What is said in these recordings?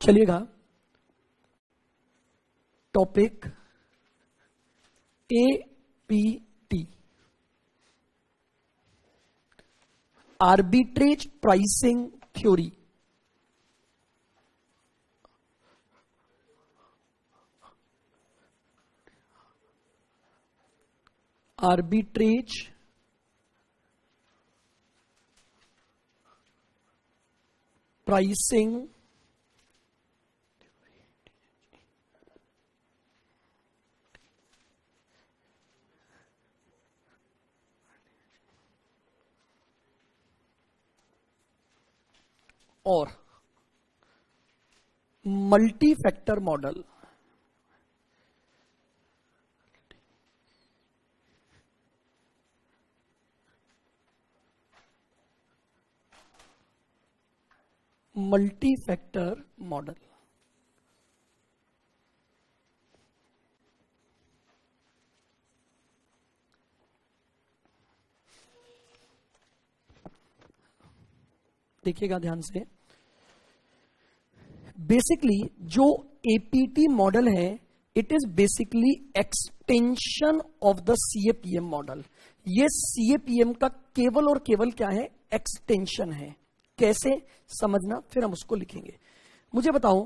चलिएगा, topic APT, arbitrage pricing theory. Arbitrage pricing और multi factor model. Multi factor model देखिएगा ध्यान से। बेसिकली जो एपीटी मॉडल है, it is basically extension of the CAPM model. ये सीएपीएम का केवल और केवल क्या है, एक्सटेंशन है। कैसे समझना, फिर हम उसको लिखेंगे। मुझे बताओ,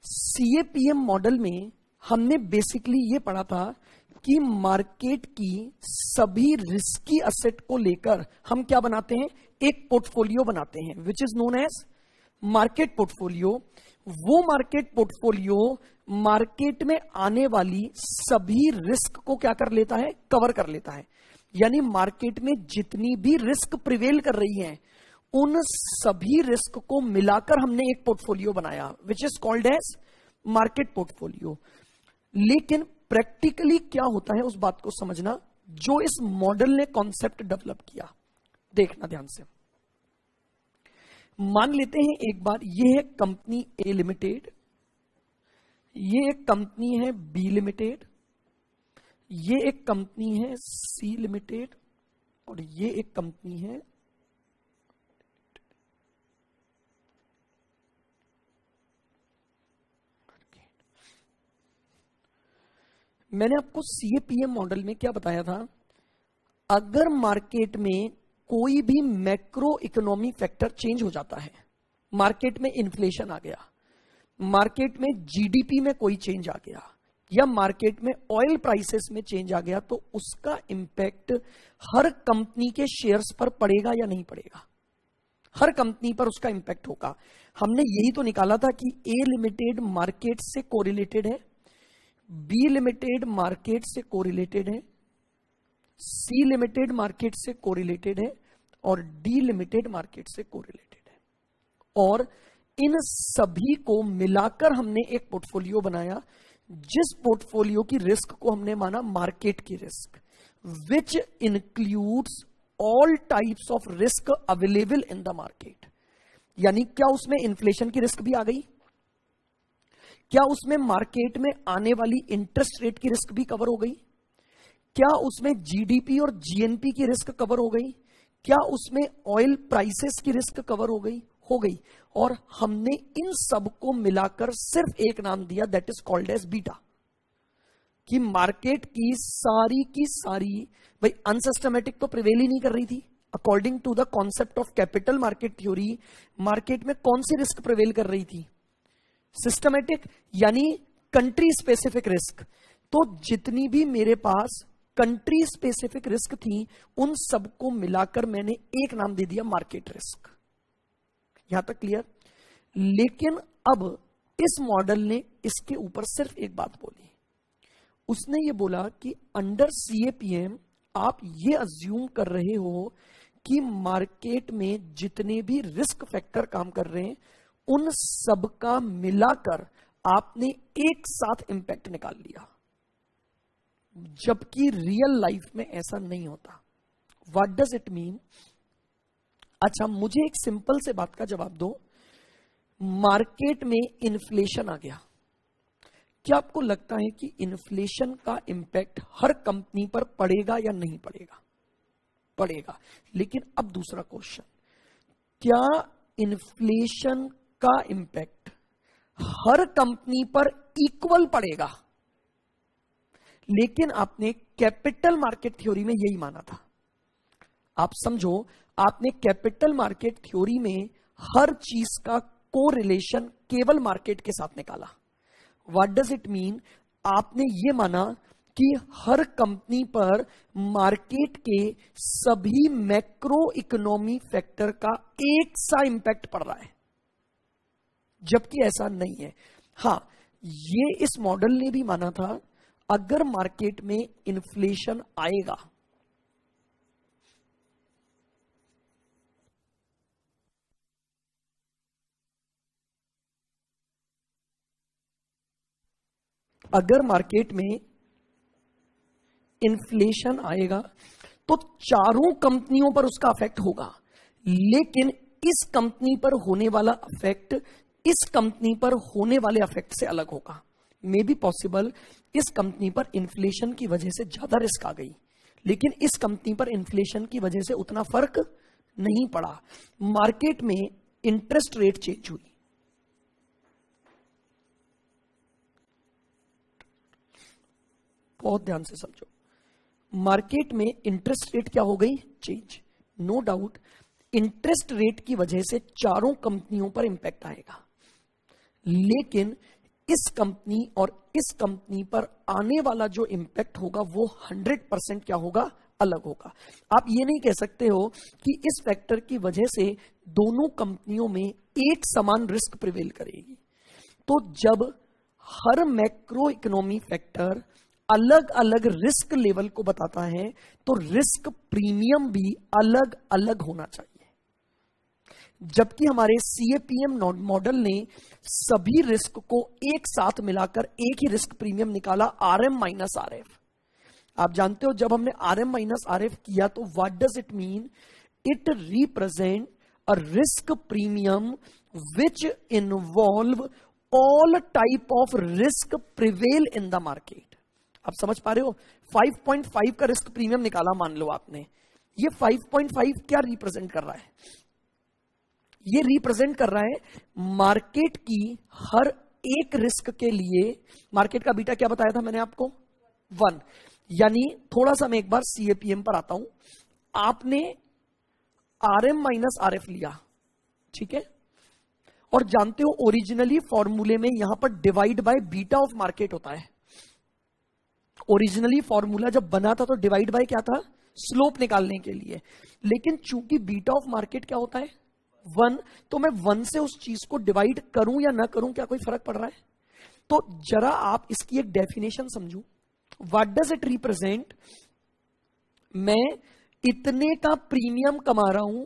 सीएपीएम मॉडल में हमने बेसिकली ये पढ़ा था कि मार्केट की सभी रिस्की असेट को लेकर हम क्या बनाते हैं, एक पोर्टफोलियो बनाते हैं, which is known as market portfolio. वो मार्केट पोर्टफोलियो मार्केट में आने वाली सभी रिस्क को क्या कर लेता है, कवर कर लेता है। यानी मार्केट में जितनी भी रिस्क प्रिवेल कर रही है, उन सभी रिस्क को मिलाकर हमने एक पोर्टफोलियो बनाया, which is called as market portfolio. लेकिन प्रैक्टिकली क्या होता है, उस बात को समझना जो इस मॉडल ने कॉन्सेप्ट डेवलप किया। देखना ध्यान से। मान लेते हैं एक बार, ये है कंपनी ए लिमिटेड, ये एक कंपनी है बी लिमिटेड, ये एक कंपनी है सी लिमिटेड, और ये एक कंपनी है मैंने आपको सीएपीएम मॉडल में क्या बताया था, अगर मार्केट में कोई भी मैक्रो इकोनॉमी फैक्टर चेंज हो जाता है, मार्केट में इन्फ्लेशन आ गया, मार्केट में जीडीपी में कोई चेंज आ गया, या मार्केट में ऑयल प्राइसेस में चेंज आ गया, तो उसका इंपैक्ट हर कंपनी के शेयर्स पर पड़ेगा या नहीं पड़ेगा, हर कंपनी पर उसका इंपैक्ट होगा। हमने यही तो निकाला था कि ए लिमिटेड मार्केट से कोरिलेटेड है, बी लिमिटेड मार्केट से कोरिलेटेड है, सी लिमिटेड मार्केट से कोरिलेटेड है, और डी लिमिटेड मार्केट से कोरिलेटेड है। और इन सभी को मिलाकर हमने एक पोर्टफोलियो बनाया, जिस पोर्टफोलियो की रिस्क को हमने माना मार्केट की risk, which includes all types of risk available in the market. यानी क्या उसमें इन्फ्लेशन की रिस्क भी आ गई, क्या उसमें मार्केट में आने वाली इंटरेस्ट रेट की रिस्क भी कवर हो गई, क्या उसमें जीडीपी और जीएनपी की रिस्क कवर हो गई, क्या उसमें ऑयल प्राइसेस की रिस्क कवर हो गई। और हमने इन सब को मिलाकर सिर्फ एक नाम दिया, that is called as beta. कि मार्केट की सारी भाई अनसिस्टमेटिक तो प्रिवेल ही नहीं कर रही थी। According to the concept of capital market theory, market में कौन सी रिस्क प्रिवेल कर रही थी, सिस्टमेटिक, यानी कंट्री स्पेसिफिक रिस्क। तो जितनी भी मेरे पास कंट्री स्पेसिफिक रिस्क थी, उन सबको मिलाकर मैंने एक नाम दे दिया मार्केट रिस्क। यहां तक क्लियर। लेकिन अब इस मॉडल ने इसके ऊपर सिर्फ एक बात बोली, उसने ये बोला कि अंडर सीएपीएम आप ये अज्यूम कर रहे हो कि मार्केट में जितने भी रिस्क फैक्टर काम कर रहे हैं, उन सब का मिलाकर आपने एक साथ इंपैक्ट निकाल लिया, जबकि रियल लाइफ में ऐसा नहीं होता। What does it mean? अच्छा, मुझे एक सिंपल से बात का जवाब दो। मार्केट में इन्फ्लेशन आ गया, क्या आपको लगता है कि इन्फ्लेशन का इंपैक्ट हर कंपनी पर पड़ेगा या नहीं पड़ेगा? पड़ेगा। लेकिन अब दूसरा क्वेश्चन, क्या इन्फ्लेशन का इंपैक्ट हर कंपनी पर इक्वल पड़ेगा, लेकिन आपने कैपिटल मार्केट थ्योरी में यही माना था। आप समझो, आपने कैपिटल मार्केट थ्योरी में हर चीज का कोरिलेशन केवल मार्केट के साथ निकाला। What does it mean? आपने ये माना कि हर कंपनी पर मार्केट के सभी मैक्रो इकोनॉमी फैक्टर का एक सा इंपैक्ट पड़ रहा है, जबकि ऐसा नहीं है। हां, ये इस मॉडल ने भी माना था, अगर मार्केट में इन्फ्लेशन आएगा, अगर मार्केट में इन्फ्लेशन आएगा तो चारों कंपनियों पर उसका इफेक्ट होगा, लेकिन इस कंपनी पर होने वाला इफेक्ट इस कंपनी पर होने वाले इफेक्ट से अलग होगा। मे बी पॉसिबल इस कंपनी पर इन्फ्लेशन की वजह से ज्यादा रिस्क आ गई, लेकिन इस कंपनी पर इन्फ्लेशन की वजह से उतना फर्क नहीं पड़ा। मार्केट में इंटरेस्ट रेट चेंज हुई, बहुत ध्यान से समझो, मार्केट में इंटरेस्ट रेट क्या हो गई? Change. No doubt interest rate की वजह से चारों कंपनियों पर इंपैक्ट आएगा, लेकिन इस कंपनी और इस कंपनी पर आने वाला जो इंपैक्ट होगा वो 100% क्या होगा? अलग होगा। आप ये नहीं कह सकते हो कि इस फैक्टर की वजह से दोनों कंपनियों में एक समान रिस्क प्रिवेल करेगी। तो जब हर मैक्रो इकोनॉमी फैक्टर अलग अलग रिस्क लेवल को बताता है, तो रिस्क प्रीमियम भी अलग अलग होना चाहिए। जबकि हमारे सीएपीएम मॉडल ने सभी रिस्क को एक साथ मिलाकर एक ही रिस्क प्रीमियम निकाला, आरएम माइनस आरएफ। आप जानते हो जब हमने आरएम माइनस आरएफ किया तो what does it mean? It represent a risk premium which involve all type of risk prevail in the market. आप समझ पा रहे हो? 5.5 का रिस्क प्रीमियम निकाला मान लो आपने, ये 5.5 क्या रिप्रेजेंट कर रहा है? ये रिप्रेजेंट कर रहा है मार्केट की हर एक रिस्क के लिए, मार्केट का बीटा क्या बताया था मैंने आपको? 1। यानी थोड़ा सा मैं एक बार सीएपीएम पर आता हूं। आपने आरएम माइनस आरएफ लिया, ठीक है, और जानते हो ओरिजिनली फॉर्मूले में यहां पर divide by beta of market होता है। ओरिजिनली फॉर्मूला जब बना था तो डिवाइड बाय क्या था? स्लोप निकालने के लिए। लेकिन चूंकि बीटा ऑफ मार्केट क्या होता है? 1, तो मैं 1 से उस चीज को डिवाइड करूं या ना करूं, क्या कोई फर्क पड़ रहा है? तो जरा आप इसकी एक डेफिनेशन समझो। What does it represent? मैं इतने का प्रीमियम कमा रहा हूं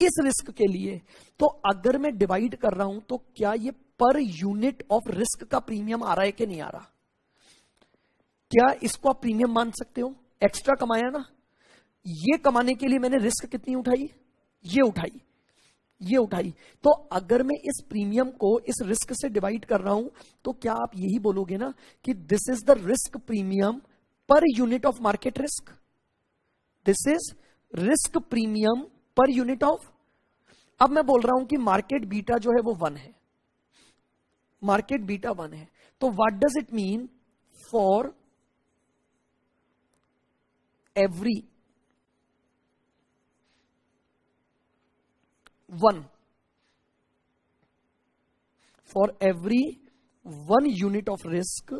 इस रिस्क के लिए, तो अगर मैं डिवाइड कर रहा हूं तो क्या ये पर यूनिट ऑफ रिस्क का प्रीमियम आ रहा है कि नहीं आ रहा? क्या इसको आप प्रीमियम मान सकते हो? एक्स्ट्रा कमाया ना, ये कमाने के लिए मैंने रिस्क कितनी उठाई? ये उठाई, ये उठाई। तो अगर मैं इस प्रीमियम को इस रिस्क से डिवाइड कर रहा हूं तो क्या आप यही बोलोगे ना कि this is the risk premium per unit of market risk? This is risk premium per unit of. अब मैं बोल रहा हूं कि मार्केट बीटा जो है वो 1 है, मार्केट बीटा 1 है, तो what does it mean? For every 1, for every 1 unit of risk,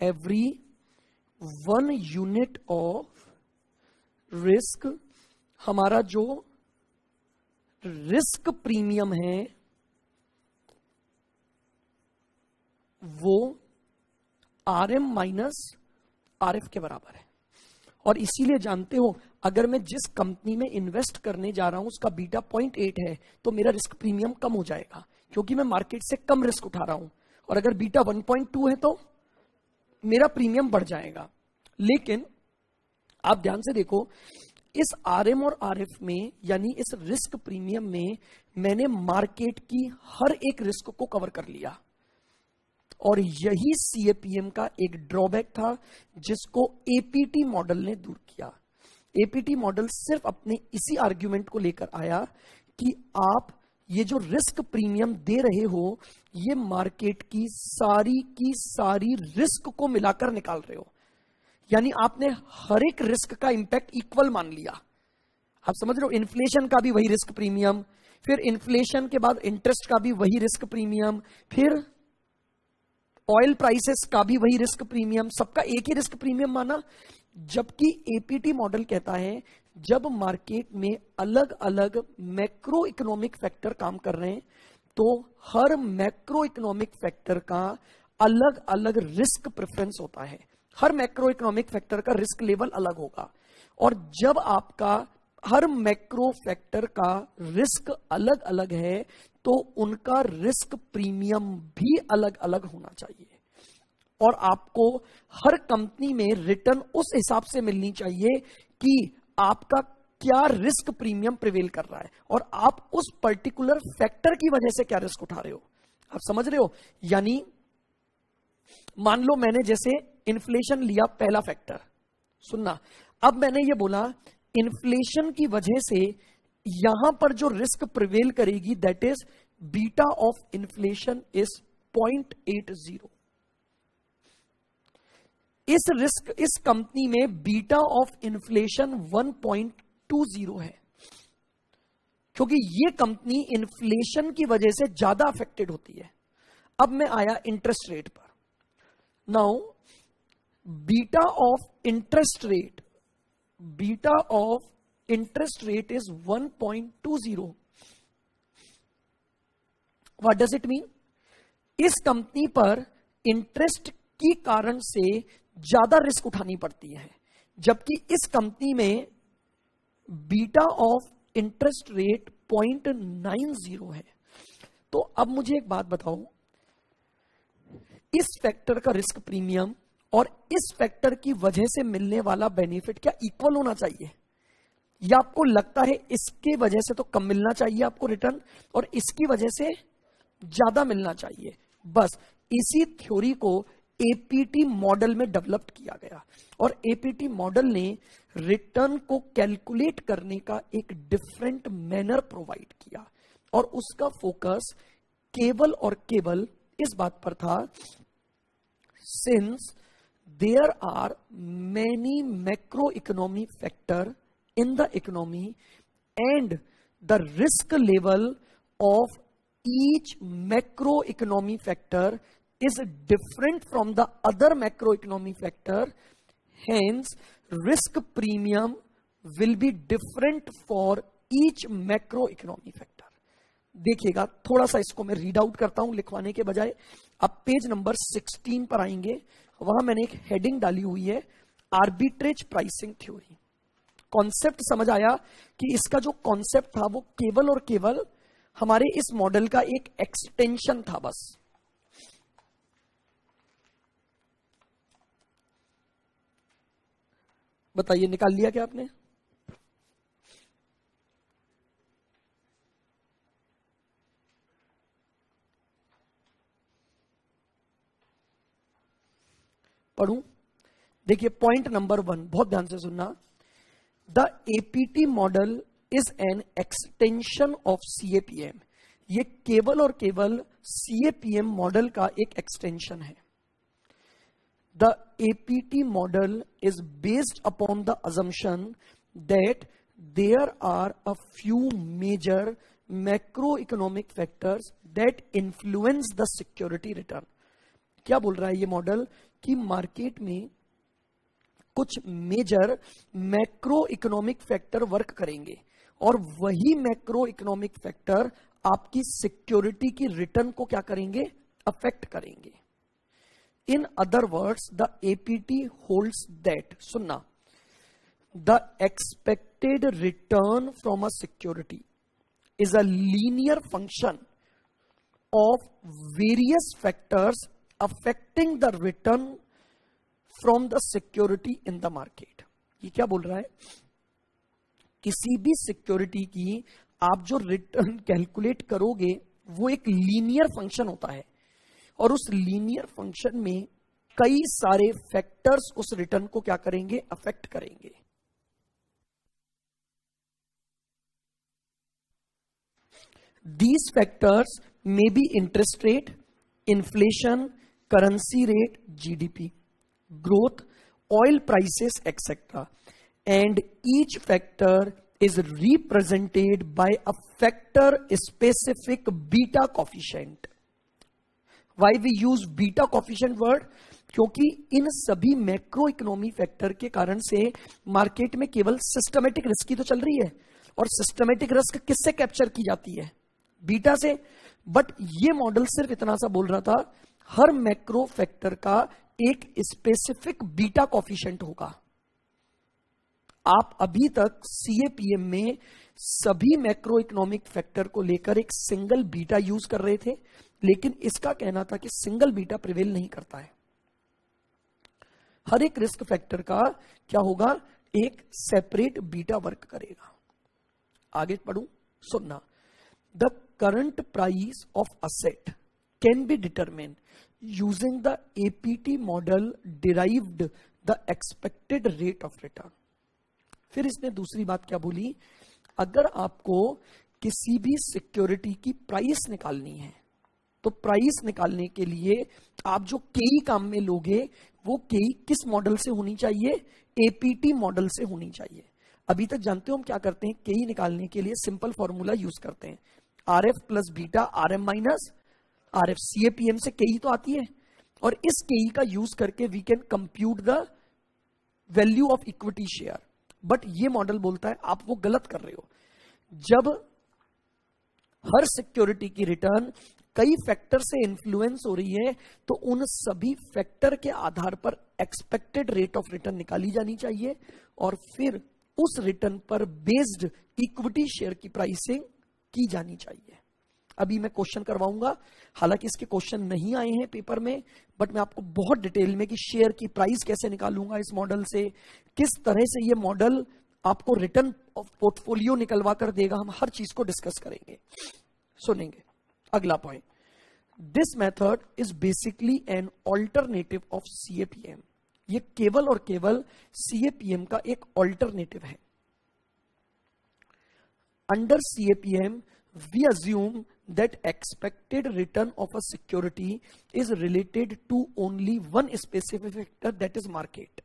every 1 unit of risk, हमारा जो रिस्क प्रीमियम है वो आरएम माइनस आरएफ के बराबर है। और इसीलिए जानते हो, अगर मैं जिस कंपनी में इन्वेस्ट करने जा रहा हूं उसका बीटा 0.8 है तो मेरा रिस्क प्रीमियम कम हो जाएगा, क्योंकि मैं मार्केट से कम रिस्क उठा रहा हूं। और अगर बीटा 1.2 है तो मेरा प्रीमियम बढ़ जाएगा। लेकिन आप ध्यान से देखो, इस आरएम और आरएफ में, यानी इस रिस्क प्रीमियम में, मैंने मार्केट की हर एक रिस्क को कवर कर लिया। और यही सीएपीएम का एक ड्रॉबैक था जिसको एपीटी मॉडल ने दूर किया। एपीटी मॉडल सिर्फ अपने इसी आर्ग्यूमेंट को लेकर आया कि आप ये जो रिस्क प्रीमियम दे रहे हो ये मार्केट की सारी रिस्क को मिलाकर निकाल रहे हो, यानी आपने हर एक रिस्क का इंपैक्ट इक्वल मान लिया। आप समझ रहे हो, इन्फ्लेशन का भी वही रिस्क प्रीमियम, फिर इन्फ्लेशन के बाद इंटरेस्ट का भी वही रिस्क प्रीमियम, फिर ऑयल प्राइसेस का भी वही रिस्क प्रीमियम, सबका एक ही रिस्क प्रीमियम माना। जबकि एपीटी मॉडल कहता है जब मार्केट में अलग अलग मैक्रो इकोनॉमिक फैक्टर काम कर रहे हैं तो हर मैक्रो इकोनॉमिक फैक्टर का अलग अलग रिस्क प्रेफरेंस होता है, हर मैक्रो इकोनॉमिक फैक्टर का रिस्क लेवल अलग होगा। और जब आपका हर मैक्रो फैक्टर का रिस्क अलग अलग है तो उनका रिस्क प्रीमियम भी अलग अलग होना चाहिए। और आपको हर कंपनी में रिटर्न उस हिसाब से मिलनी चाहिए कि आपका क्या रिस्क प्रीमियम प्रिवेल कर रहा है और आप उस पर्टिकुलर फैक्टर की वजह से क्या रिस्क उठा रहे हो। आप समझ रहे हो, यानी मान लो मैंने जैसे इन्फ्लेशन लिया पहला फैक्टर, सुनना, अब मैंने ये बोला इन्फ्लेशन की वजह से यहां पर जो रिस्क प्रिवेल करेगी that is beta of inflation is 0.80। इस कंपनी में बीटा ऑफ इन्फ्लेशन 1.20 है, क्योंकि ये कंपनी इन्फ्लेशन की वजह से ज्यादा अफेक्टेड होती है। अब मैं आया इंटरेस्ट रेट पर। Now beta of interest rate is 1.20। What does it mean? इस कंपनी पर इंटरेस्ट की कारण से ज्यादा रिस्क उठानी पड़ती है, जबकि इस कंपनी में बीटा ऑफ इंटरेस्ट रेट 0.90 है। तो अब मुझे एक बात बताओ, इस फैक्टर का रिस्क प्रीमियम और इस फैक्टर की वजह से मिलने वाला बेनिफिट क्या इक्वल होना चाहिए, या आपको लगता है इसके वजह से तो कम मिलना चाहिए आपको रिटर्न और इसकी वजह से ज्यादा मिलना चाहिए? बस इसी थ्योरी को एपीटी मॉडल में डेवलप किया गया और एपीटी मॉडल ने रिटर्न को कैलकुलेट करने का एक डिफरेंट मैनर प्रोवाइड किया और उसका फोकस केवल और केवल इस बात पर था, since there are many macro economy factor in the economy and the risk level of each macroeconomy factor is different from the other macroeconomy factor, hence risk premium will be different for each macroeconomy factor। देखिएगा, थोड़ा सा इसको मैं read out करता हूं लिखवाने के बजाय। अब पेज नंबर 16 पर आएंगे, वहां मैंने एक हेडिंग डाली हुई है आर्बिट्रेज प्राइसिंग थ्योरी। कॉन्सेप्ट समझ आया कि इसका जो कॉन्सेप्ट था वो केवल और केवल हमारे इस मॉडल का एक एक्सटेंशन था बस। बताइए, निकाल लिया क्या आपने? पढ़ूं? देखिए पॉइंट नंबर 1, बहुत ध्यान से सुनना। The APT model is an extension of CAPM। ये केवल और केवल CAPM मॉडल का एक एक्सटेंशन है। The APT model is based upon the assumption that there are a few major macroeconomic factors that influence the security return। क्या बोल रहा है ये मॉडल कि मार्केट में कुछ major macro economic factor work करेंगे और वही मैक्रो इकोनॉमिक फैक्टर आपकी सिक्योरिटी की रिटर्न को क्या करेंगे? अफेक्ट करेंगे। In other words the APT holds that, सुनना, the expected return from a security is a linear function of various factors affecting the return from the security in the market. ये क्या बोल रहा है? किसी भी सिक्योरिटी की आप जो रिटर्न कैलकुलेट करोगे वो एक लीनियर फंक्शन होता है और उस लीनियर फंक्शन में कई सारे फैक्टर्स उस रिटर्न को क्या करेंगे? अफेक्ट करेंगे। These factors may be interest rate, inflation, currency rate, GDP, growth, oil prices, etc. And each factor is represented by a factor specific beta coefficient. Why we use beta coefficient word? क्योंकि इन सभी macro economy factor के कारण से market में केवल systematic risk ही तो चल रही है, और सिस्टमेटिक रिस्क किससे कैप्चर की जाती है? बीटा से. बट ये मॉडल सिर्फ इतना सा बोल रहा था, हर मैक्रो फैक्टर का एक स्पेसिफिक बीटा कॉफिशिएंट होगा. आप अभी तक सीएपीएम में सभी मैक्रो इकोनॉमिक फैक्टर को लेकर एक सिंगल बीटा यूज कर रहे थे, लेकिन इसका कहना था कि सिंगल बीटा प्रिवेल नहीं करता है. हर एक रिस्क फैक्टर का क्या होगा? एक सेपरेट बीटा वर्क करेगा. आगे पढ़ूं, सुनना. The current price of asset can be determine using the APT model derived the expected rate of return. फिर इसने दूसरी बात क्या बोली? अगर आपको किसी भी सिक्योरिटी की प्राइस निकालनी है, तो प्राइस निकालने के लिए आप जो केई काम में लोगे, वो केई किस मॉडल से होनी चाहिए? एपीटी मॉडल से होनी चाहिए. अभी तक जानते हो हम क्या करते हैं? केई निकालने के लिए सिंपल फॉर्मूला यूज करते हैं, RF plus beta RM minus RF. CAPM से केई तो आती है, और इस केई का यूज करके we can compute the value of equity share. But ये मॉडल बोलता है आप वो गलत कर रहे हो. जब हर सिक्योरिटी की रिटर्न कई फैक्टर से इन्फ्लुएंस हो रही है, तो उन सभी फैक्टर के आधार पर एक्सपेक्टेड रेट ऑफ रिटर्न निकाली जानी चाहिए, और फिर उस रिटर्न पर बेस्ड इक्विटी शेयर की प्राइसिंग की जानी चाहिए. अभी मैं क्वेश्चन करवाऊंगा, हालांकि इसके क्वेश्चन नहीं आए हैं पेपर में, बट मैं आपको बहुत डिटेल में कि शेयर की प्राइस कैसे निकालूंगा इस मॉडल से, किस तरह से ये मॉडल आपको रिटर्न ऑफ पोर्टफोलियो निकलवा कर देगा, हम हर चीज को डिस्कस करेंगे, सुनेंगे. अगला point, this method is basically an alternative of CAPM. ये केवल और केवल सीएपीएम का एक ऑल्टरनेटिव है. Under CAPM we assume that expected return of a security is related to only one specific factor, that is market.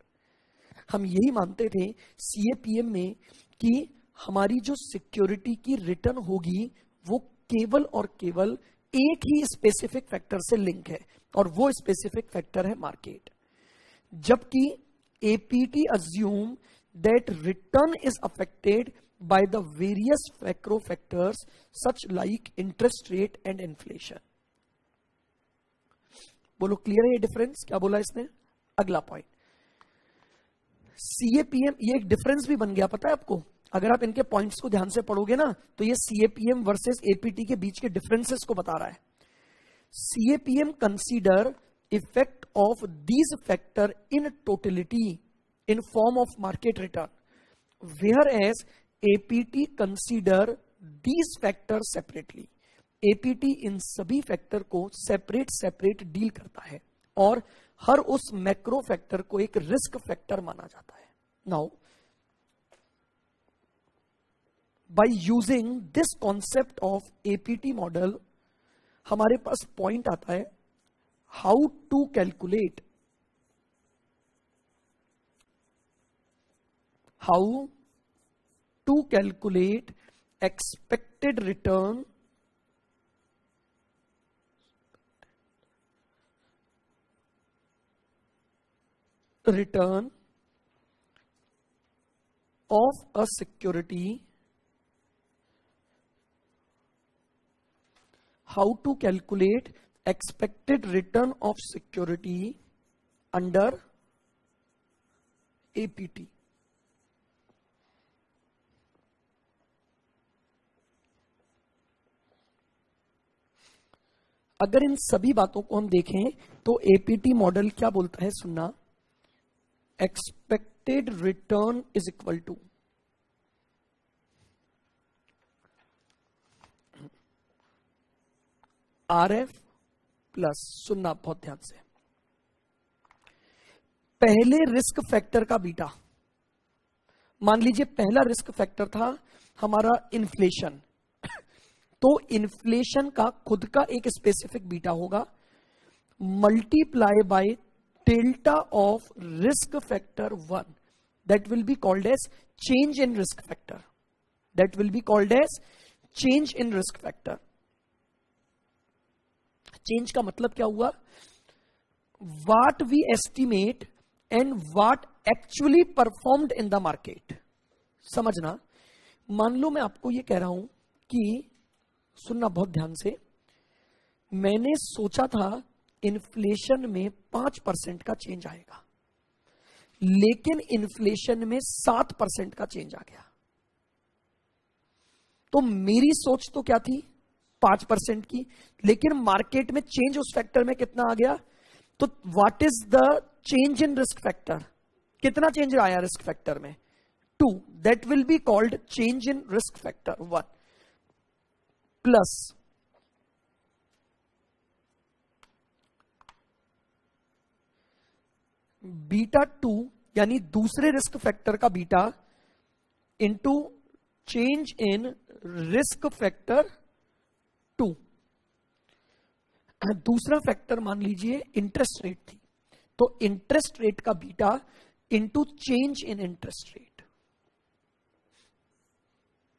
हम यही मानते थे सीएपीएम में कि हमारी जो सिक्योरिटी की रिटर्न होगी वो केवल और केवल एक ही स्पेसिफिक फैक्टर से लिंक है, और वो स्पेसिफिक फैक्टर है मार्केट. जबकि APT assume that return is affected by the various macro factors such like interest rate and inflation. बोलो क्लियर है ये डिफरेंस? क्या बोला इसने? अगला पॉइंट, सीएपीएम, ये एक डिफरेंस भी बन गया, पता है आपको? अगर आप इनके पॉइंट्स को ध्यान से पढ़ोगे ना, तो ये सीएपीएम वर्सेस एपीटी के बीच के डिफरेंसेस को बता रहा है. CAPM consider effect of these factor in totality in form of market return, whereas APT consider these factors separately. APT इन सभी फैक्टर को सेपरेट डील करता है, और हर उस मैक्रो फैक्टर को एक रिस्क फैक्टर माना जाता है. Now by using this concept of APT model, हमारे पास पॉइंट आता है how to calculate expected return of a security, how to calculate expected return of security under APT. अगर इन सभी बातों को हम देखें तो एपीटी मॉडल क्या बोलता है? सुनना, expected return is equal to RF plus, सुनना बहुत ध्यान से, पहले रिस्क फैक्टर का बीटा. मान लीजिए पहला रिस्क फैक्टर था हमारा इन्फ्लेशन, तो इन्फ्लेशन का खुद का एक स्पेसिफिक बीटा होगा, multiply by delta of risk factor 1, that will be called as change in risk factor, that will be called as change in risk factor. Change का मतलब क्या हुआ? What we estimate and what actually performed in the market. समझना, मान लो मैं आपको ये कह रहा हूं कि, सुनना बहुत ध्यान से, मैंने सोचा था इन्फ्लेशन में 5% का चेंज आएगा, लेकिन इन्फ्लेशन में 7% का चेंज आ गया। तो मेरी सोच तो क्या थी? 5% की, लेकिन मार्केट में चेंज उस फैक्टर में कितना आ गया? तो what is the change in risk factor? कितना चेंज आया रिस्क फैक्टर में? 2, that will be called change in risk factor 1 plus beta 2, यानी दूसरे रिस्क फैक्टर का beta, into change in risk factor 2। दूसरा फैक्टर मान लीजिए इंटरेस्ट रेट थी, तो इंटरेस्ट रेट का beta into change in interest rate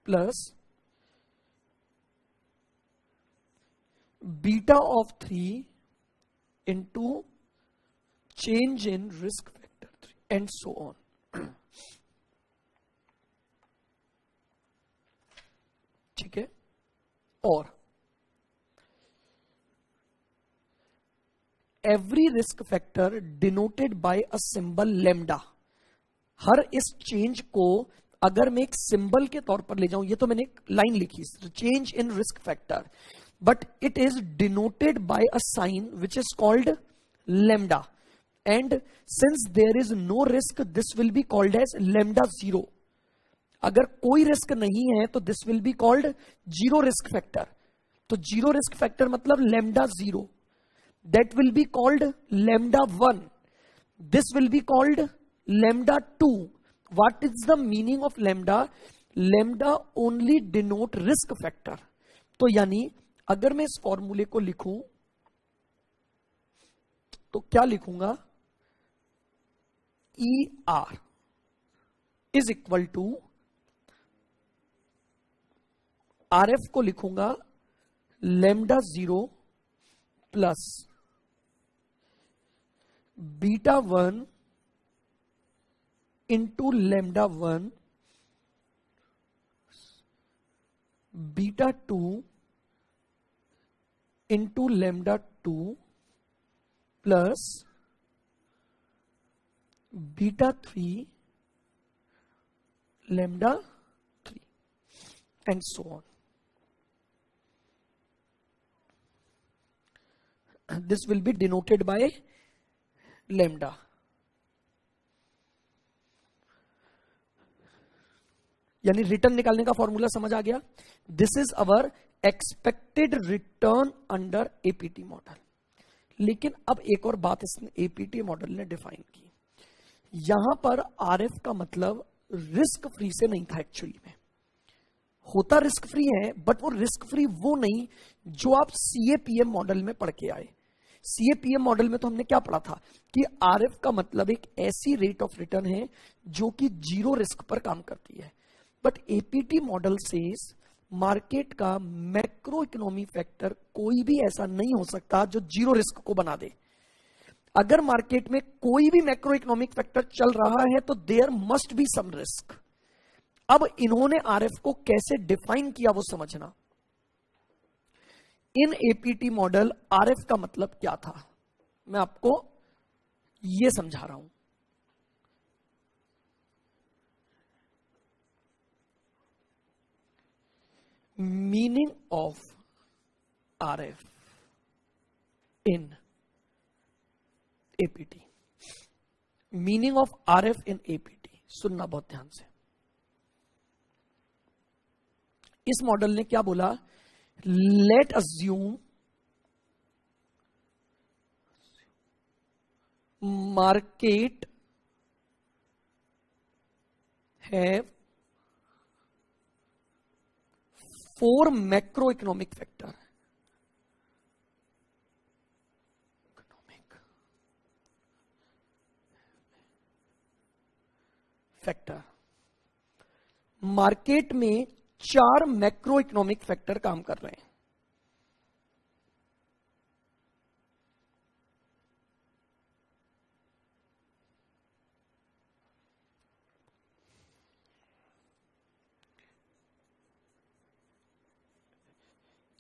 plus beta of 3 into change in risk factor 3 and so on. ठीक है, और every risk factor denoted by a symbol lambda. हर इस चेंज को अगर मैं एक सिंबल के तौर पर ले जाऊं, ये तो मैंने एक लाइन लिखी, change in risk factor, but it is denoted by a sign which is called lambda, and since there is no risk this will be called as lambda 0। अगर कोई रिस्क नहीं है तो this will be called zero risk factor. तो zero risk factor मतलब lambda 0, that will be called lambda 1, this will be called lambda 2। What is the meaning of lambda? Lambda only denote risk factor. तो यानी अगर मैं इस फॉर्मूले को लिखूं तो क्या लिखूंगा? E R is equal to, R F को लिखूंगा lambda 0 plus beta 1 into lambda 1 beta 2 into lambda 2 plus beta 3 lambda 3 and so on. This will be denoted by lambda. यानी रिटर्न निकालने का फॉर्मूला समझ आ गया। This is our expected return under APT model. लेकिन अब एक और बात इसने एपीटी मॉडल ने डिफाइन की, यहां पर आरएफ का मतलब रिस्क फ्री से नहीं था। एक्चुअली में होता रिस्क फ्री है, बट वो रिस्क फ्री वो नहीं जो आप सीएपीएम मॉडल में पढ़ के आए। सीएपीएम मॉडल में तो हमने क्या पढ़ा था कि आरएफ का मतलब एक ऐसी रेट ऑफ रिटर्न है जो कि जीरो रिस्क पर काम करती है। बट एपीटी मॉडल से मार्केट का मैक्रो इकोनॉमी फैक्टर कोई भी ऐसा नहीं हो सकता जो जीरो रिस्क को बना दे। अगर मार्केट में कोई भी मैक्रो इकोनॉमिक फैक्टर चल रहा है तो there must be some risk. अब इन्होंने आरएफ को कैसे डिफाइन किया वो समझना। इन एपीटी मॉडल आरएफ का मतलब क्या था, मैं आपको ये समझा रहा हूं। Meaning of RF in APT, meaning of RF in APT, सुनना बहुत ध्यान से। इस मॉडल ने क्या बोला? Late assume market have 4 macro economic factor, market में 4 मैक्रो इकोनॉमिक फैक्टर काम कर रहे हैं।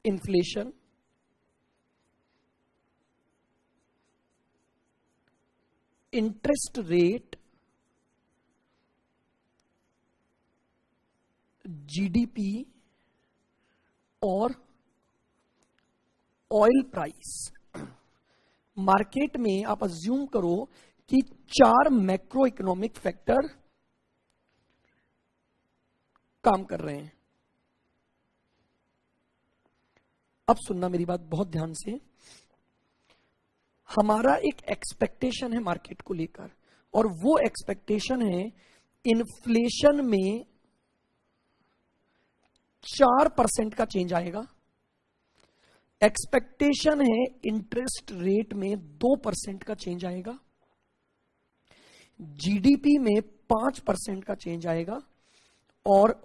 इन्फ्लेशन, इंटरेस्ट रेट, जीडीपी और ऑयल प्राइस। मार्केट में आप अज्यूम करो कि 4 मैक्रो इकोनॉमिक फैक्टर काम कर रहे हैं। अब सुनना मेरी बात बहुत ध्यान से। हमारा एक एक्सपेक्टेशन है मार्केट को लेकर, और वो एक्सपेक्टेशन है इन्फ्लेशन में 4% का चेंज आएगा। एक्सपेक्टेशन है इंटरेस्ट रेट में 2% का चेंज आएगा। जीडीपी में 5% का चेंज आएगा। और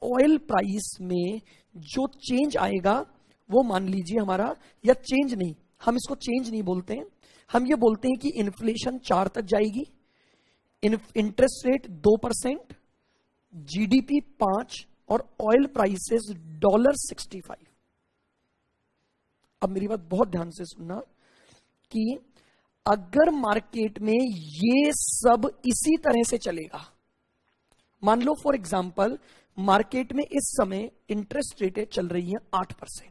ऑयल प्राइस में जो चेंज आएगा वो मान लीजिए हमारा, या चेंज नहीं, हम इसको चेंज नहीं बोलते हैं, हम ये बोलते हैं कि इन्फ्लेशन 4 तक जाएगी, इंटरेस्ट रेट 2%, जीडीपी 5 और ऑयल प्राइसेस $65। अब मेरी बात बहुत ध्यान से सुनना कि अगर मार्केट में ये सब इसी तरह से चलेगा, मान लो फॉर एग्जांपल मार्केट में इस समय इंटरेस्ट रेटें चल रही है 8%,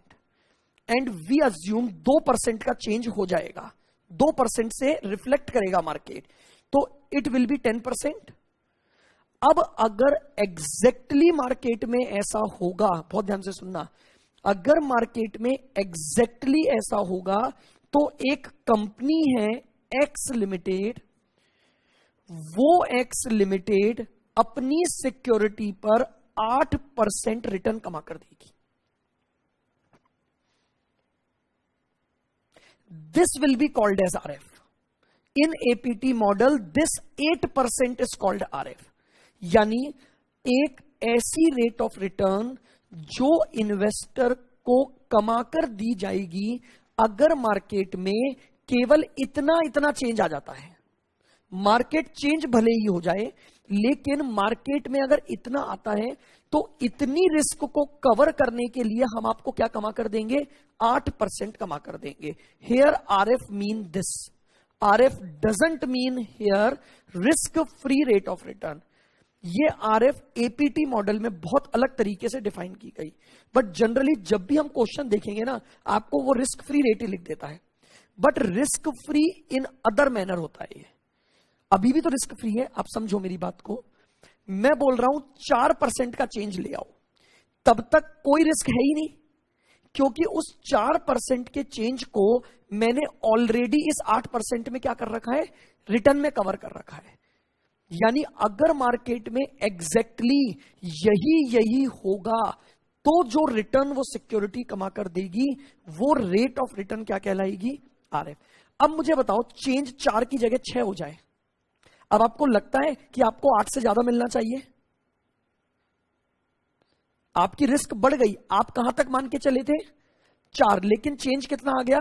एंड वी अज्यूम 2% का चेंज हो जाएगा, 2% से रिफ्लेक्ट करेगा मार्केट, तो इट विल बी 10%। अब अगर एग्जैक्टली मार्केट में ऐसा होगा, बहुत ध्यान से सुनना, अगर मार्केट में एग्जैक्टली ऐसा होगा तो एक कंपनी है एक्स लिमिटेड, वो एक्स लिमिटेड अपनी सिक्योरिटी पर 8% रिटर्न कमा कर देगी। This will be called as RF. In APT model, this 8% is called RF. यानी एक ऐसी रेट ऑफ रिटर्न जो इन्वेस्टर को कमाकर दी जाएगी अगर मार्केट में केवल इतना इतना चेंज आ जाता है। मार्केट चेंज भले ही हो जाए, लेकिन मार्केट में अगर इतना आता है तो इतनी रिस्क को कवर करने के लिए हम आपको क्या कमा कर देंगे, 8% कमा कर देंगे। Here RF mean this, RF doesn't mean here risk free rate of return. ये आरएफ एपीटी मॉडल में बहुत अलग तरीके से डिफाइन की गई, बट जनरली जब भी हम क्वेश्चन देखेंगे ना, आपको वो रिस्क फ्री रेट ही लिख देता है, but risk free in other manner होता है। अभी भी तो रिस्क फ्री है, आप समझो मेरी बात को। मैं बोल रहा हूं 4% का चेंज ले आओ, तब तक कोई रिस्क है ही नहीं, क्योंकि उस 4% के चेंज को मैंने ऑलरेडी इस 8% में क्या कर रखा है, रिटर्न में कवर कर रखा है। यानी अगर मार्केट में एग्जैक्टली यही होगा तो जो रिटर्न वो सिक्योरिटी कमा कर देगी वो रेट ऑफ रिटर्न क्या कहलाएगी, आरएफ। अब मुझे बताओ, चेंज 4 की जगह 6 हो जाए, अब आपको लगता है कि आपको 8 से ज्यादा मिलना चाहिए? आपकी रिस्क बढ़ गई, आप कहां तक मान के चले थे, 4, लेकिन चेंज कितना आ गया,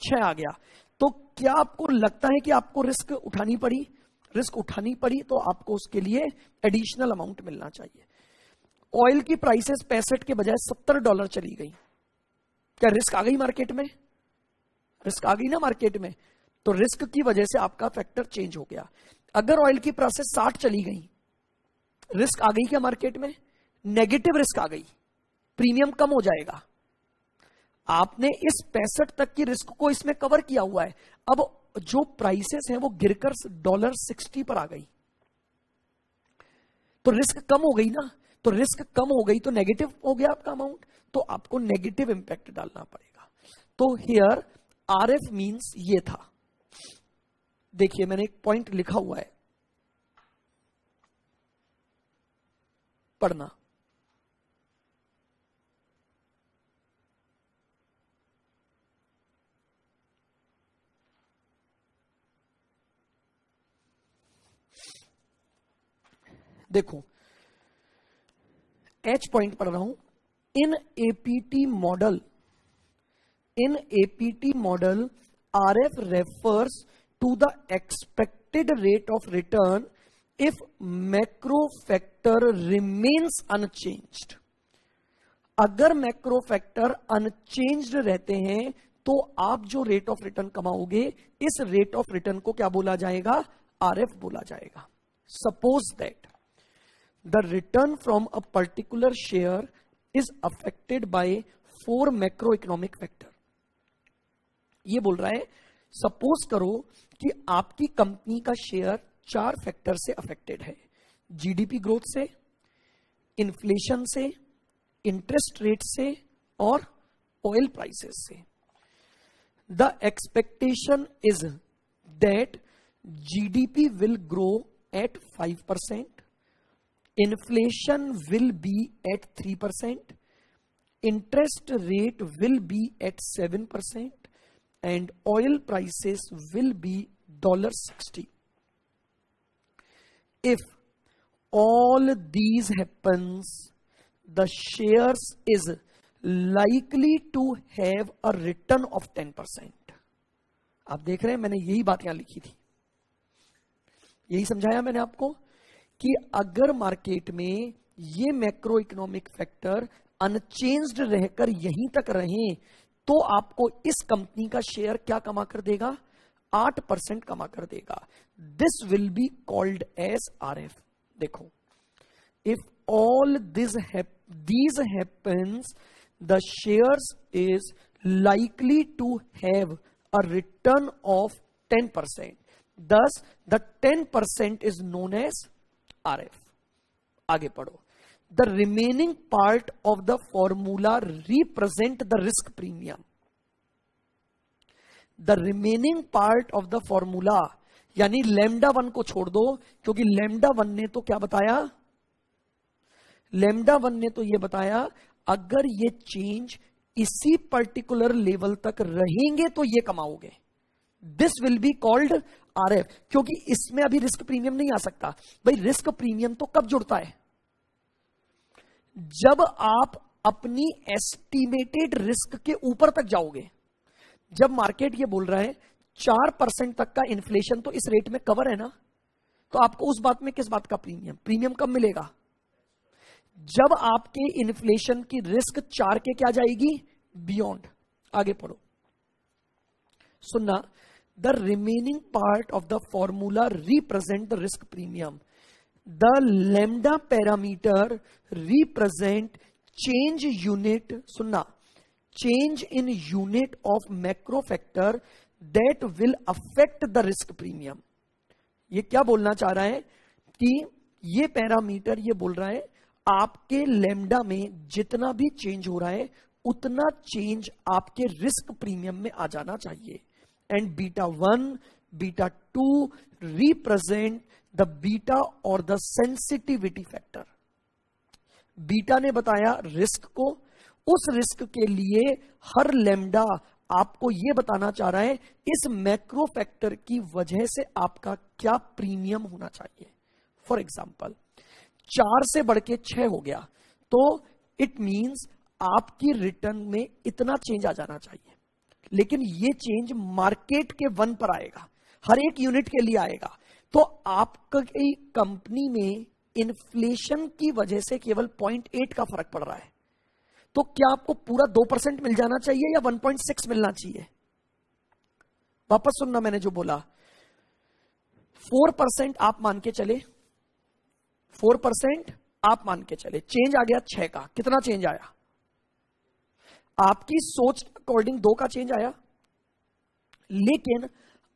6 आ गया। तो क्या आपको लगता है कि आपको रिस्क उठानी पड़ी? रिस्क उठानी पड़ी तो आपको उसके लिए एडिशनल अमाउंट मिलना चाहिए। ऑयल की प्राइसेस 65 के बजाय $70 चली गई, क्या रिस्क आ गई मार्केट में? रिस्क आ गई ना मार्केट में, तो रिस्क की वजह से आपका फैक्टर चेंज हो गया। अगर ऑयल की प्राइसेस 60 चली गई, रिस्क आ गई क्या मार्केट में? नेगेटिव रिस्क आ गई, प्रीमियम कम हो जाएगा। आपने इस 65 तक की रिस्क को इसमें कवर किया हुआ है, अब जो प्राइसेस हैं वो गिरकर $60 पर आ गई, तो रिस्क कम हो गई ना। तो रिस्क कम हो गई तो नेगेटिव हो गया आपका अमाउंट, तो आपको नेगेटिव इंपैक्ट डालना पड़ेगा। तो हियर आरएफ मींस ये था। देखिए मैंने एक पॉइंट लिखा हुआ है, पढ़ना। देखो एच पॉइंट पढ़ रहा हूं. In APT model RF refers to the expected rate of return if macro factor remains unchanged. अगर मैक्रो फैक्टर अनचेंज्ड रहते हैं तो आप जो रेट ऑफ रिटर्न कमाओगे, इस रेट ऑफ रिटर्न को क्या बोला जाएगा? आरएफ बोला जाएगा. Suppose that the return from a particular share is affected by 4 macro economic factor. ये बोल रहा है, सपोज करो कि आपकी कंपनी का शेयर 4 फैक्टर से अफेक्टेड है. जीडीपी ग्रोथ से, इन्फ्लेशन से, इंटरेस्ट रेट से और ऑयल प्राइसेस से. The expectation is that GDP will grow at 5%, inflation will be at 3%, interest rate will be at 7% and oil prices will be $60. If all these happens, the shares is likely to have a return of 10%. आप देख रहे हैं, मैंने यही बात यहां लिखी थी, यही समझाया मैंने आपको कि अगर मार्केट में ये मैक्रो इकोनॉमिक फैक्टर अनचेंज्ड रहकर यहीं तक रहें तो आपको इस कंपनी का शेयर क्या कमा कर देगा? 8% कमा कर देगा. This will be called as RF. देखो, if all these happens, the shares is likely to have a return of 10%. Thus, the 10% is known as RF. आगे पढ़ो. The remaining part of the formula represent the risk premium. The remaining part of the formula, यानी lambda 1 को छोड़ दो, क्योंकि lambda 1 ने तो क्या बताया? lambda 1 ने तो ये बताया अगर ये चेंज इसी पर्टिकुलर लेवल तक रहेंगे तो ये कमाओगे. This will be called RF. क्योंकि इसमें अभी रिस्क प्रीमियम नहीं आ सकता. भाई रिस्क प्रीमियम तो कब जुड़ता है? जब आप अपनी एस्टिमेटेड रिस्क के ऊपर तक जाओगे. जब मार्केट ये बोल रहा है 4% तक का इन्फ्लेशन तो इस रेट में कवर है ना, तो आपको उस बात में किस बात का प्रीमियम कब मिलेगा? जब आपके इन्फ्लेशन की रिस्क 4 के क्या जाएगी? बियॉन्ड. आगे पढ़ो, सुनना. The remaining part of the formula represent the risk premium. The lambda parameter represent change unit, सुनना, change in unit of macro factor that will affect the risk premium. ये क्या बोलना चाह रहा है कि ये पैरामीटर ये बोल रहा है आपके लैम्डा में जितना भी चेंज हो रहा है उतना चेंज आपके रिस्क प्रीमियम में आ जाना चाहिए. And beta 1, beta 2 represent the beta और द सेंसिटिविटी फैक्टर. बीटा ने बताया रिस्क को. उस रिस्क के लिए हर लैम्डा आपको यह बताना चाह रहा है इस मैक्रो फैक्टर की वजह से आपका क्या प्रीमियम होना चाहिए. फॉर एग्जाम्पल 4 से बढ़ के 6 हो गया तो इट मींस आपकी रिटर्न में इतना चेंज आ जाना चाहिए. लेकिन ये चेंज मार्केट के 1 पर आएगा, हर एक यूनिट के लिए आएगा. तो आपकी कंपनी में इन्फ्लेशन की वजह से केवल 0.8 का फर्क पड़ रहा है, तो क्या आपको पूरा 2% मिल जाना चाहिए या 1.6 मिलना चाहिए? वापस सुनना मैंने जो बोला. 4% आप मान के चले, 4% आप मान के चले, चेंज आ गया 6 का. कितना चेंज आया? आपकी सोच अकॉर्डिंग 2 का चेंज आया. लेकिन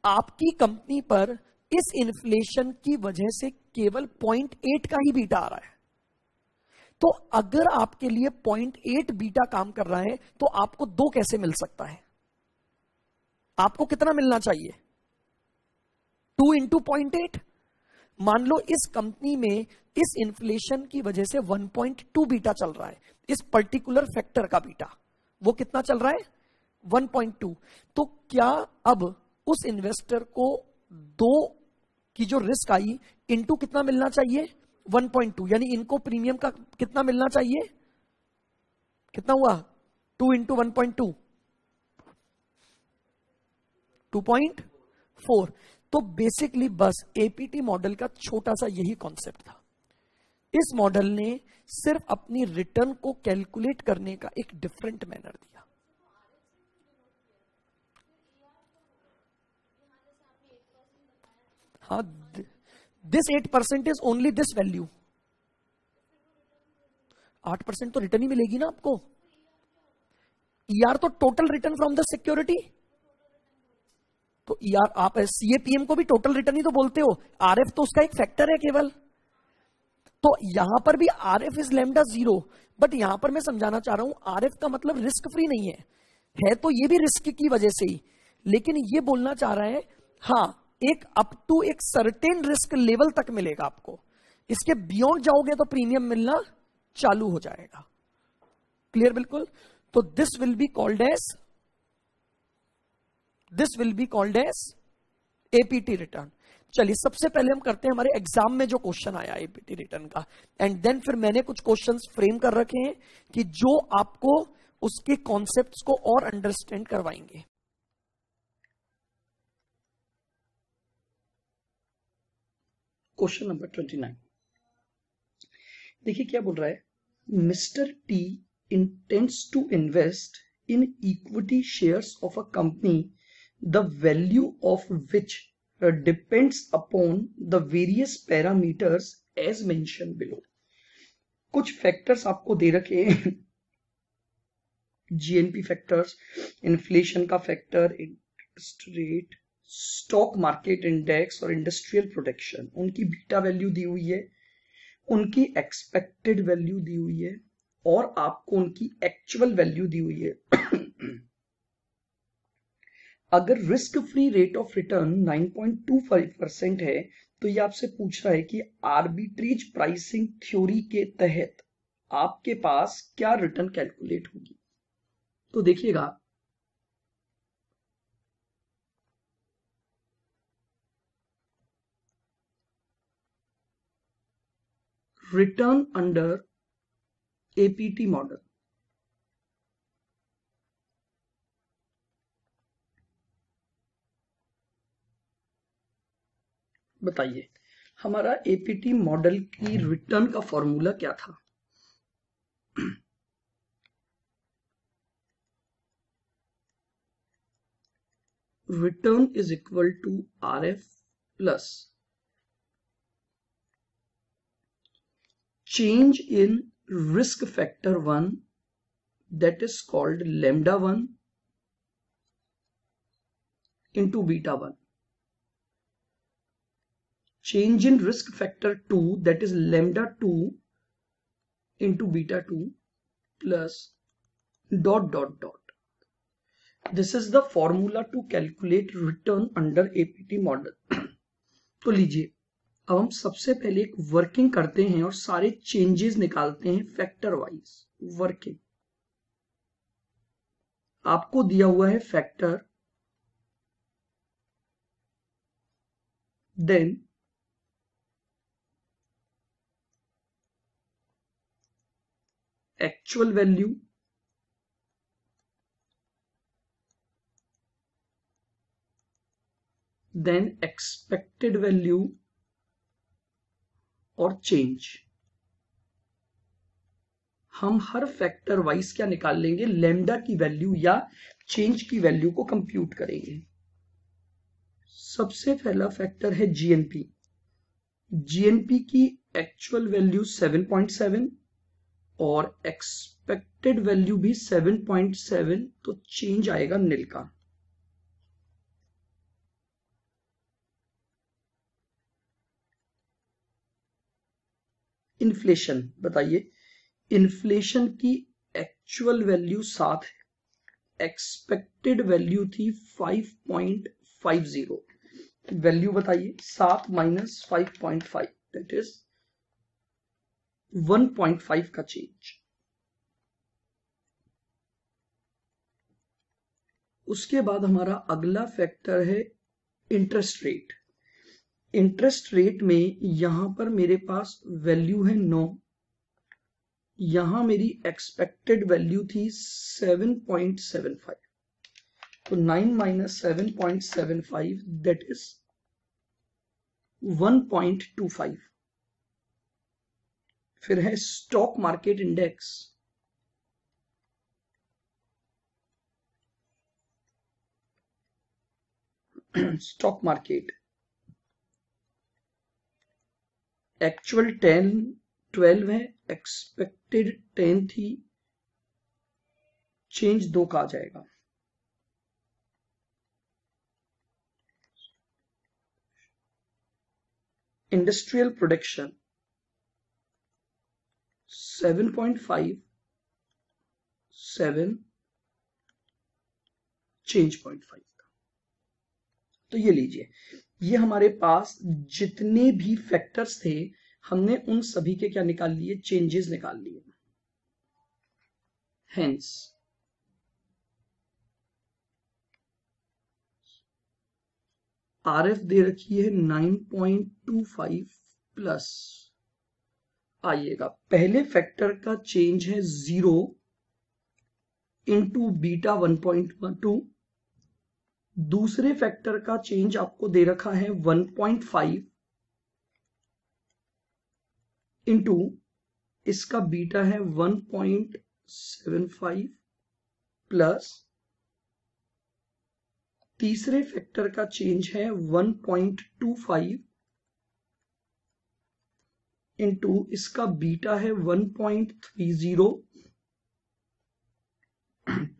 आपकी कंपनी पर इस इन्फ्लेशन की वजह से केवल 0.8 का ही बीटा आ रहा है. तो अगर आपके लिए 0.8 बीटा काम कर रहा है तो आपको 2 कैसे मिल सकता है? आपको कितना मिलना चाहिए? 2 into 0.8. मान लो इस कंपनी में इस इन्फ्लेशन की वजह से 1.2 बीटा चल रहा है. इस पर्टिकुलर फैक्टर का बीटा वो कितना चल रहा है? 1.2. तो क्या अब उस इन्वेस्टर को 2 की जो रिस्क आई इंटू कितना मिलना चाहिए? 1.2, यानी इनको प्रीमियम का कितना मिलना चाहिए, कितना हुआ, 2 इंटू 1.2, 2.4। तो बेसिकली बस एपीटी मॉडल का छोटा सा यही कॉन्सेप्ट था। इस मॉडल ने सिर्फ अपनी रिटर्न को कैलकुलेट करने का एक डिफरेंट मैनर दिया। हाँ, this 8% is only this value. 8% तो रिटर्न ही मिलेगी ना आपको। ईआर तो total return from the security. तो ईआर आप सीएपीएम को भी टोटल रिटर्न ही तो बोलते हो, आरएफ तो उसका एक फैक्टर है केवल। तो यहां पर भी आरएफ इज लैम्डा 0, बट यहां पर मैं समझाना चाह रहा हूं आरएफ का मतलब रिस्क फ्री नहीं है तो ये भी रिस्क की वजह से ही, लेकिन ये बोलना चाह रहा है हाँ एक अप टू एक सर्टेन रिस्क लेवल तक मिलेगा आपको, इसके बियॉन्ड जाओगे तो प्रीमियम मिलना चालू हो जाएगा। क्लियर बिल्कुल। तो this will be called as APT return. चलिए सबसे पहले हम करते हैं हमारे एग्जाम में जो क्वेश्चन आया एपीटी रिटर्न का, एंड देन फिर मैंने कुछ क्वेश्चंस फ्रेम कर रखे हैं कि जो आपको उसके कॉन्सेप्ट्स को और अंडरस्टैंड करवाएंगे। क्वेश्चन नंबर 29 देखिए क्या बोल रहा है, mister T intends to invest in equity shares of a company the value of which depends upon the various parameters as mentioned below। कुछ फैक्टर्स आपको दे रखे हैं, जीएनपी फैक्टर्स, इन्फ्लेशन का factor, interest rate, stock market index और industrial protection, उनकी beta value दी हुई है, उनकी एक्सपेक्टेड वैल्यू दी हुई है और आपको उनकी एक्चुअल वैल्यू दी हुई है। अगर risk free rate of return 9.25% है तो ये आपसे पूछ रहा है कि आर्बिट्रेज प्राइसिंग थ्योरी के तहत आपके पास क्या रिटर्न कैलकुलेट होगी। तो देखिएगा रिटर्न अंडर एपीटी मॉडल, बताइए हमारा एपीटी मॉडल की रिटर्न का फॉर्मूला क्या था। Return is equal to RF plus change in risk factor 1 that is called lambda 1 into beta 1, change in risk factor 2 that is lambda 2 into beta 2 plus dot dot dot. This is the formula to calculate return under APT model। तो लीजिए अब हम सबसे पहले एक working करते हैं और सारे चेंजेस निकालते हैं फैक्टर वाइज। वर्किंग आपको दिया हुआ है factor, then actual value, then expected value और चेंज। हम हर फैक्टर वाइज क्या निकाल लेंगे, लैम्डा की वैल्यू या चेंज की वैल्यू को कंप्यूट करेंगे। सबसे पहला फैक्टर है जीएनपी। जीएनपी की एक्चुअल वैल्यू 7.7 और एक्सपेक्टेड वैल्यू भी 7.7, तो चेंज आएगा नील का। इन्फ्लेशन बताइए, इन्फ्लेशन की एक्चुअल वैल्यू 7 है, एक्सपेक्टेड वैल्यू थी 5.50। वैल्यू बताइए 7 माइनस 5.5 दैट इज 1.5 का चेंज। उसके बाद हमारा अगला फैक्टर है इंटरेस्ट रेट। इंटरेस्ट रेट में यहां पर मेरे पास वैल्यू है 9, यहां मेरी एक्सपेक्टेड वैल्यू थी 7.75, तो 9 माइनस 7.75 दैट इज 1.25। फिर है stock market index, stock market actual 12 है, एक्सपेक्टेड 10 थी, चेंज 2 का आ जाएगा। Industrial production 7.5, 7 change 0.5। तो ये लीजिए, ये हमारे पास जितने भी फैक्टर्स थे हमने उन सभी के क्या निकाल लिए, चेंजेस निकाल लिए। हेंस आरएफ दे रखी है 9.25 प्लस, आइएगा पहले फैक्टर का चेंज है 0 इंटू बीटा 1.12, दूसरे फैक्टर का चेंज आपको दे रखा है 1.5 इंटू इसका बीटा है 1.75 प्लस तीसरे फैक्टर का चेंज है 1.25 इंटू इसका बीटा है 1.30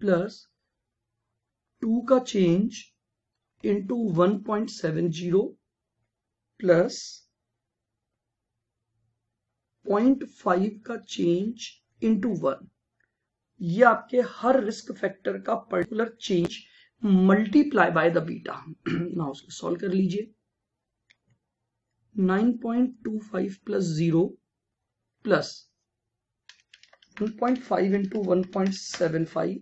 प्लस 2 का चेंज इंटू 1.70 प्लस 0.5 का चेंज इंटू 1। ये आपके हर रिस्क फैक्टर का particular change multiply by the beta. ना उसको सॉल्व कर लीजिए, 9.25 plus 0 plus 1.5 into 1.75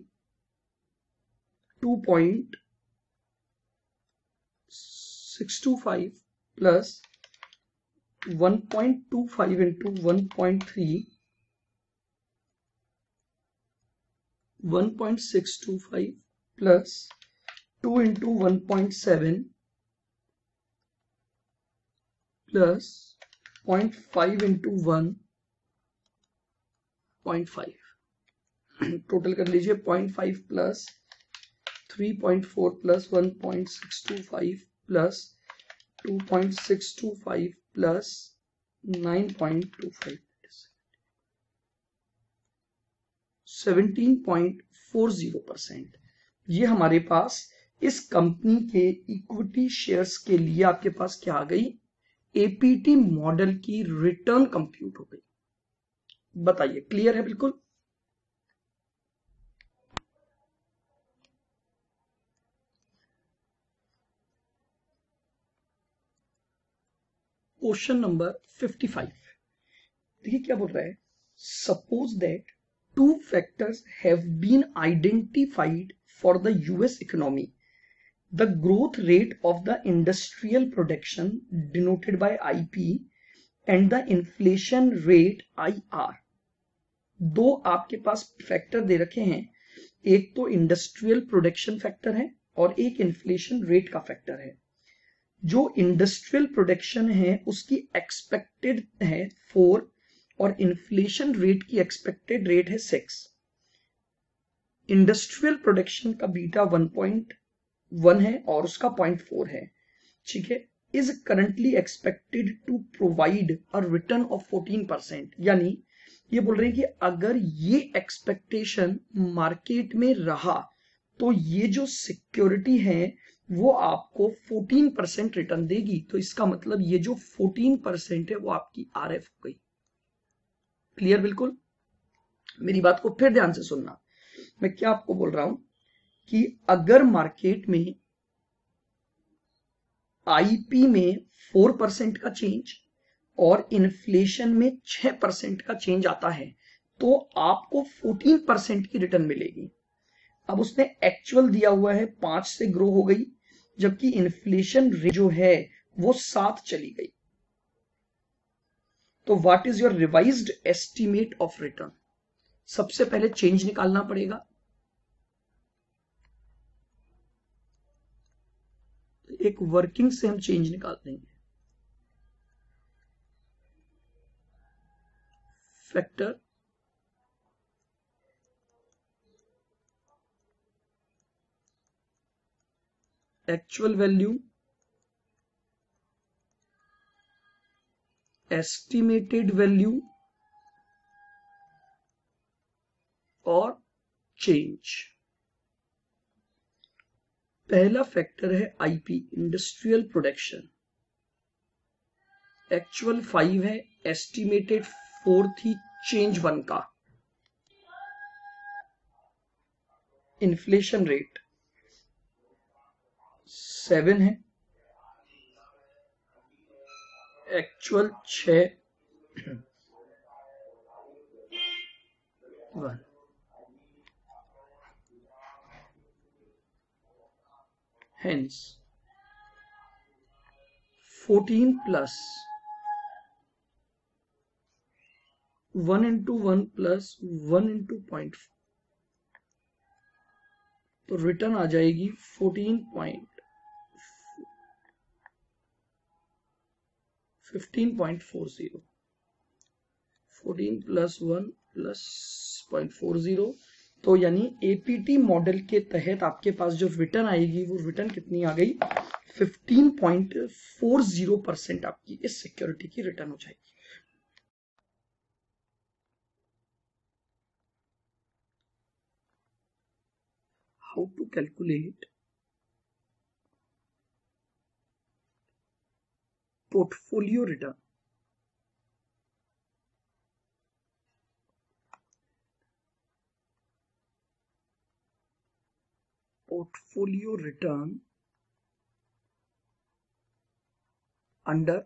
2.625 plus 1.25 into 1.3 1.625 plus 2 into 1.7 plus 0.5 into 1.5, total कर लीजिए 0.5 प्लस 3.4 प्लस 1.625 प्लस 2.625 प्लस 9.25, 17.40%। ये हमारे पास इस कंपनी के इक्विटी शेयर्स के लिए आपके पास क्या आ गई, एपीटी मॉडल की रिटर्न कंप्यूट हो गई। बताइए क्लियर है बिल्कुल। क्वेश्चन नंबर 55, देखिए क्या बोल रहा है, suppose that two factors have been identified for the US economy, the growth rate of the industrial production denoted by IP and the inflation rate IR. दो आपके पास फैक्टर दे रखे हैं, एक तो इंडस्ट्रियल प्रोडक्शन फैक्टर है और एक इन्फ्लेशन रेट का फैक्टर है। जो इंडस्ट्रियल प्रोडक्शन है उसकी एक्सपेक्टेड है 4 और इन्फ्लेशन रेट की एक्सपेक्टेड रेट है 6। इंडस्ट्रियल प्रोडक्शन का बीटा 1.1 है और उसका 0.4 है, ठीक है। Is currently expected to provide a return of 14%, यानी ये बोल रहे हैं कि अगर ये एक्सपेक्टेशन मार्केट में रहा तो ये जो सिक्योरिटी है वो आपको 14% रिटर्न देगी। तो इसका मतलब ये जो 14% है वो आपकी आरएफ हो गई। क्लियर बिल्कुल। मेरी बात को फिर ध्यान से सुनना, मैं क्या आपको बोल रहा हूं कि अगर मार्केट में आईपी में 4% का चेंज और इन्फ्लेशन में 6% का चेंज आता है तो आपको 14% की रिटर्न मिलेगी। अब उसने एक्चुअल दिया हुआ है 5 से ग्रो हो गई, जबकि इन्फ्लेशन रेट जो है वो 7 चली गई। तो what is your revised estimate of return? सबसे पहले चेंज निकालना पड़ेगा। एक वर्किंग से हम चेंज निकाल देंगे। Factor actual value, estimated value और चेंज। पहला फैक्टर है आईपी, इंडस्ट्रियल प्रोडक्शन। एक्चुअल 5 है, एस्टिमेटेड 4 थी, चेंज 1 का। इन्फ्लेशन रेट 7 है, actual 6 1। Hence 14 plus 1 into 1 plus 1 into 0.4, तो रिटर्न आ जाएगी 15.40। 14 plus 1 plus 0.40, तो यानी एपीटी मॉडल के तहत आपके पास जो रिटर्न आएगी वो रिटर्न कितनी आ गई? 15.40% आपकी इस सिक्योरिटी की रिटर्न हो जाएगी। How to calculate portfolio return? Portfolio return under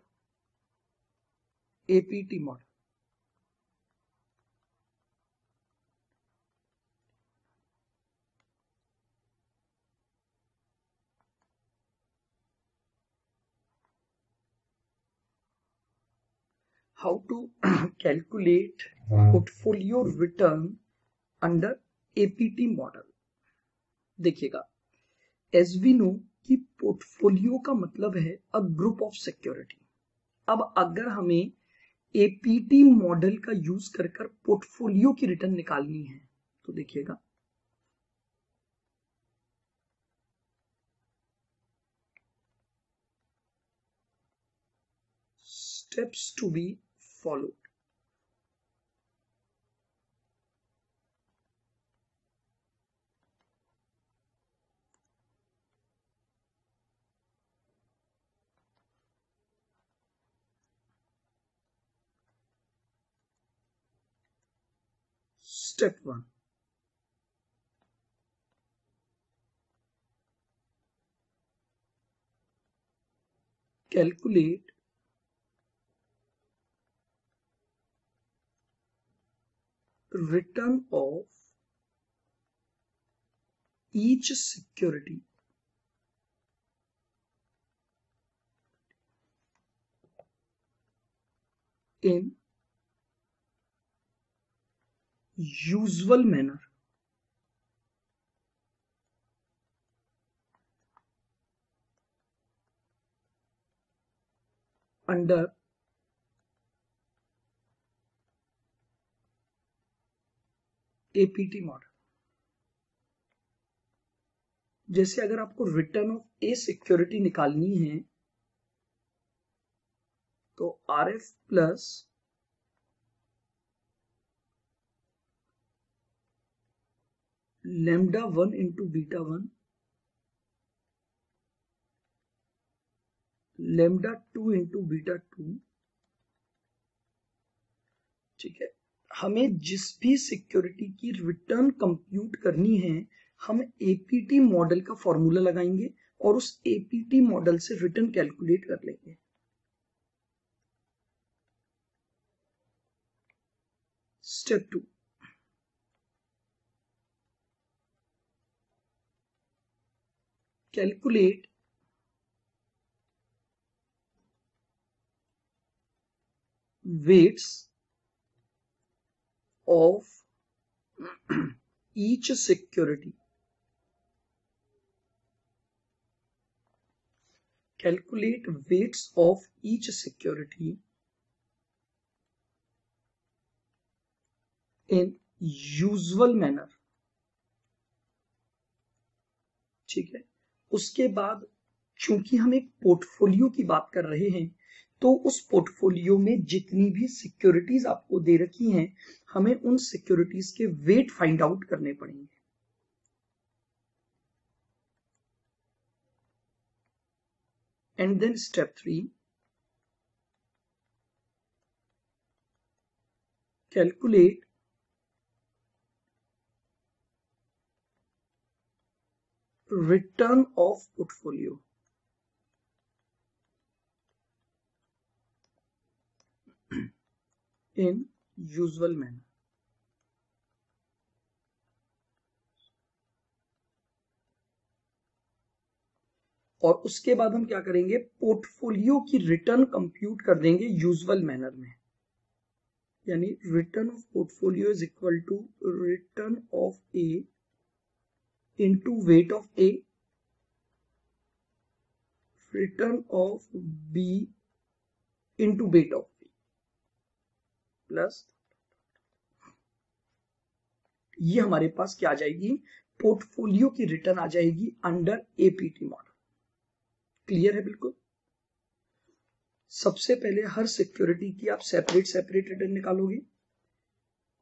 APT model. How to calculate portfolio return under APT model? देखिएगा, as we know कि पोर्टफोलियो का मतलब है अ ग्रुप ऑफ सिक्योरिटी। अब अगर हमें एपीटी मॉडल का यूज कर पोर्टफोलियो की रिटर्न निकालनी है तो देखिएगा, steps to be followed. Step 1, calculate return of each security in usual manner under APT model. जैसे अगर आपको रिटर्न ऑफ ए सिक्योरिटी निकालनी है तो RF plus lambda 1 into beta 1, lambda 2 into beta 2। ठीक है, हमें जिस भी सिक्योरिटी की रिटर्न कंप्यूट करनी है हम एपीटी मॉडल का फॉर्मूला लगाएंगे और उस एपीटी मॉडल से रिटर्न कैलकुलेट कर लेंगे। Step 2, calculate weights of each security. Calculate weights of each security in usual manner. ठीक है, उसके बाद चूंकि हम एक पोर्टफोलियो की बात कर रहे हैं तो उस पोर्टफोलियो में जितनी भी सिक्योरिटीज आपको दे रखी हैं हमें उन सिक्योरिटीज के वेट फाइंड आउट करने पड़ेंगे. And then step 3, calculate return of portfolio. In usual manner. और उसके बाद हम क्या करेंगे, पोर्टफोलियो की रिटर्न कंप्यूट कर देंगे यूजुअल मैनर में. यानी return of portfolio is equal to return of A into weight of A, return of B into weight of B, plus ये हमारे पास क्या आ जाएगी, पोर्टफोलियो की रिटर्न आ जाएगी अंडर एपीटी मॉडल. क्लियर है बिल्कुल. सबसे पहले हर सिक्योरिटी की आप सेपरेट रिटर्न निकालोगे.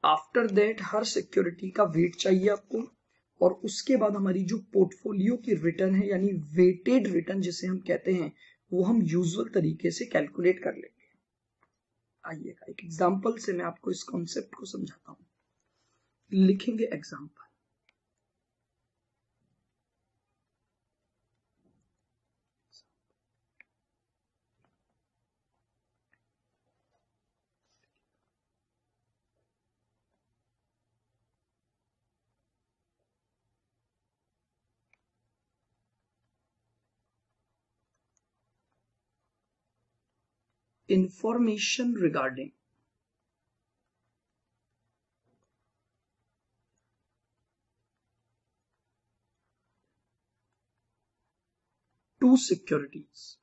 आफ्टर दैट हर सिक्योरिटी का वेट चाहिए आपको, और उसके बाद हमारी जो पोर्टफोलियो की रिटर्न है यानी वेटेड रिटर्न जिसे हम कहते हैं वो हम यूजुअल तरीके से कैलकुलेट कर लेंगे. आइएगा एक एग्जांपल से मैं आपको इस कॉन्सेप्ट को समझाता हूं. लिखेंगे example. Information regarding two securities.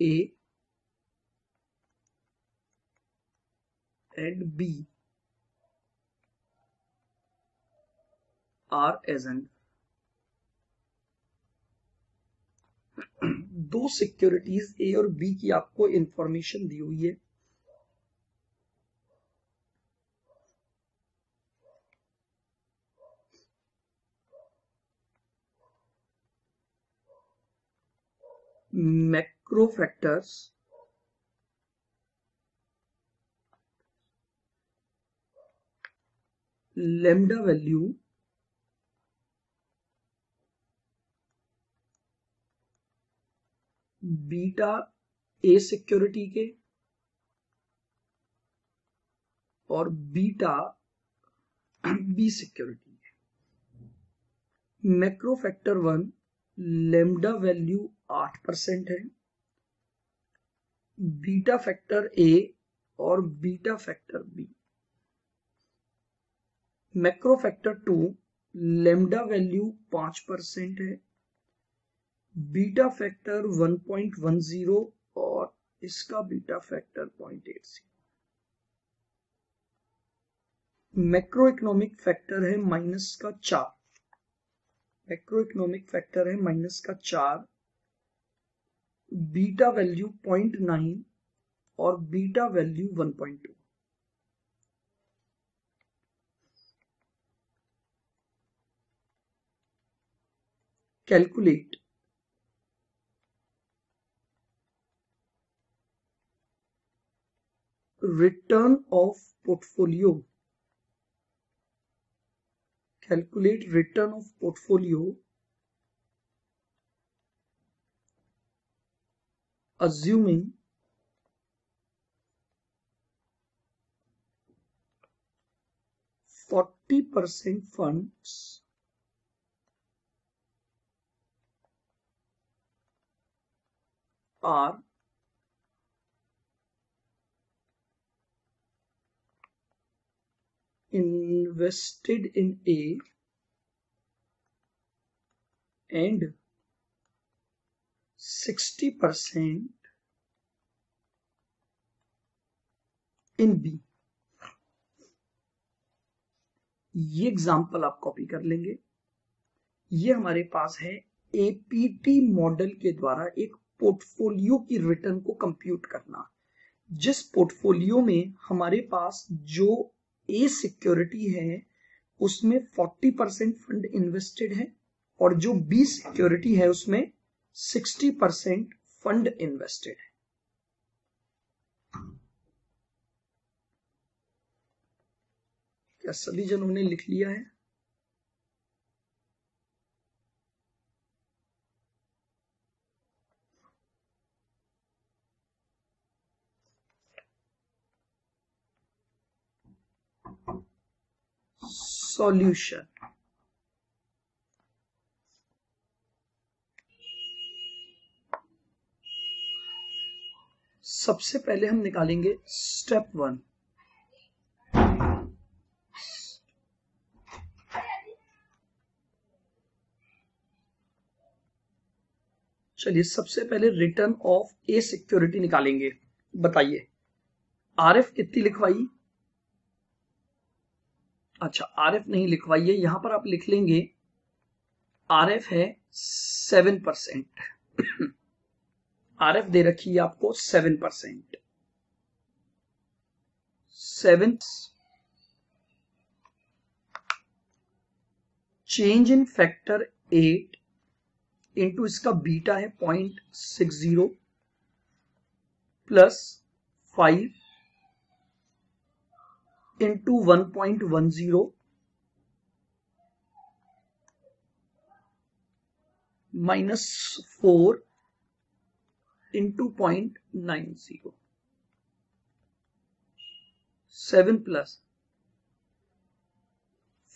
A and B are as under. दो सिक्योरिटीज ए और बी की आपको इंफॉर्मेशन दी हुई है. Macro factors lambda value beta A security के और बीटा बी सिक्योरिटी के. मैक्रो फैक्टर 1 लैम्डा वैल्यू 8% है, बीटा फैक्टर ए और beta factor B. Macro factor 2 lambda value 5% है, बीटा फैक्टर 1.10 और इसका beta factor 0.80. Macro economic factor है -4. Macro economic factor है -4, बीटा वैल्यू 0.9 और beta value 1.2. Calculate return of portfolio. Calculate return of portfolio assuming 40% funds are invested in A and 60% in B। ये example आप copy कर लेंगे। ये हमारे पास है एपीटी मॉडल के द्वारा एक पोर्टफोलियो की रिटर्न को कंप्यूट करना, जिस पोर्टफोलियो में हमारे पास जो ए सिक्योरिटी है उसमें 40% फंड इन्वेस्टेड है और जो बी सिक्योरिटी है उसमें 60% फंड इन्वेस्टेड है। क्या सभी जनों ने लिख लिया है? सॉल्यूशन। सबसे पहले हम निकालेंगे स्टेप 1। चलिए सबसे पहले रिटर्न ऑफ ए सिक्योरिटी निकालेंगे। बताइए आरएफ कितनी लिखवाई? अच्छा आरएफ नहीं लिखवाई है, यहां पर आप लिख लेंगे आरएफ है 7%। आरएफ दे रखी है आपको 7%। 7 चेंज इन फैक्टर 8 इंटू इसका बीटा है 0.60 plus 5 into 1.10 minus 4 into 0.90। 7 plus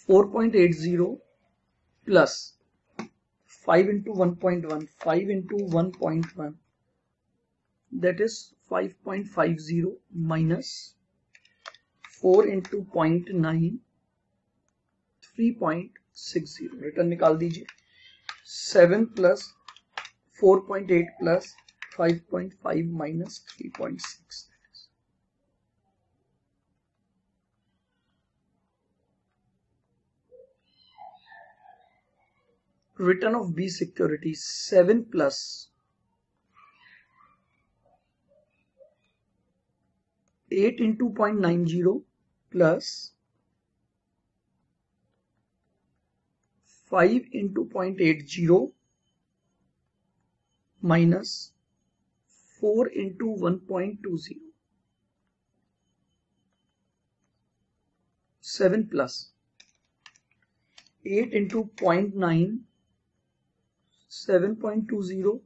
4.80 plus 5 into 1.1, 5 into 1.1, that is 5.50 minus 4 into 0.9, 3.60। Return निकाल दीजिए। 7 plus 4.8 plus 5.5 minus 3.6। Return of B security 7 plus 8 into 0.90 plus 5 into 0.80 minus 4 into 1.20। 7 plus 8 into 0.9, 7.20,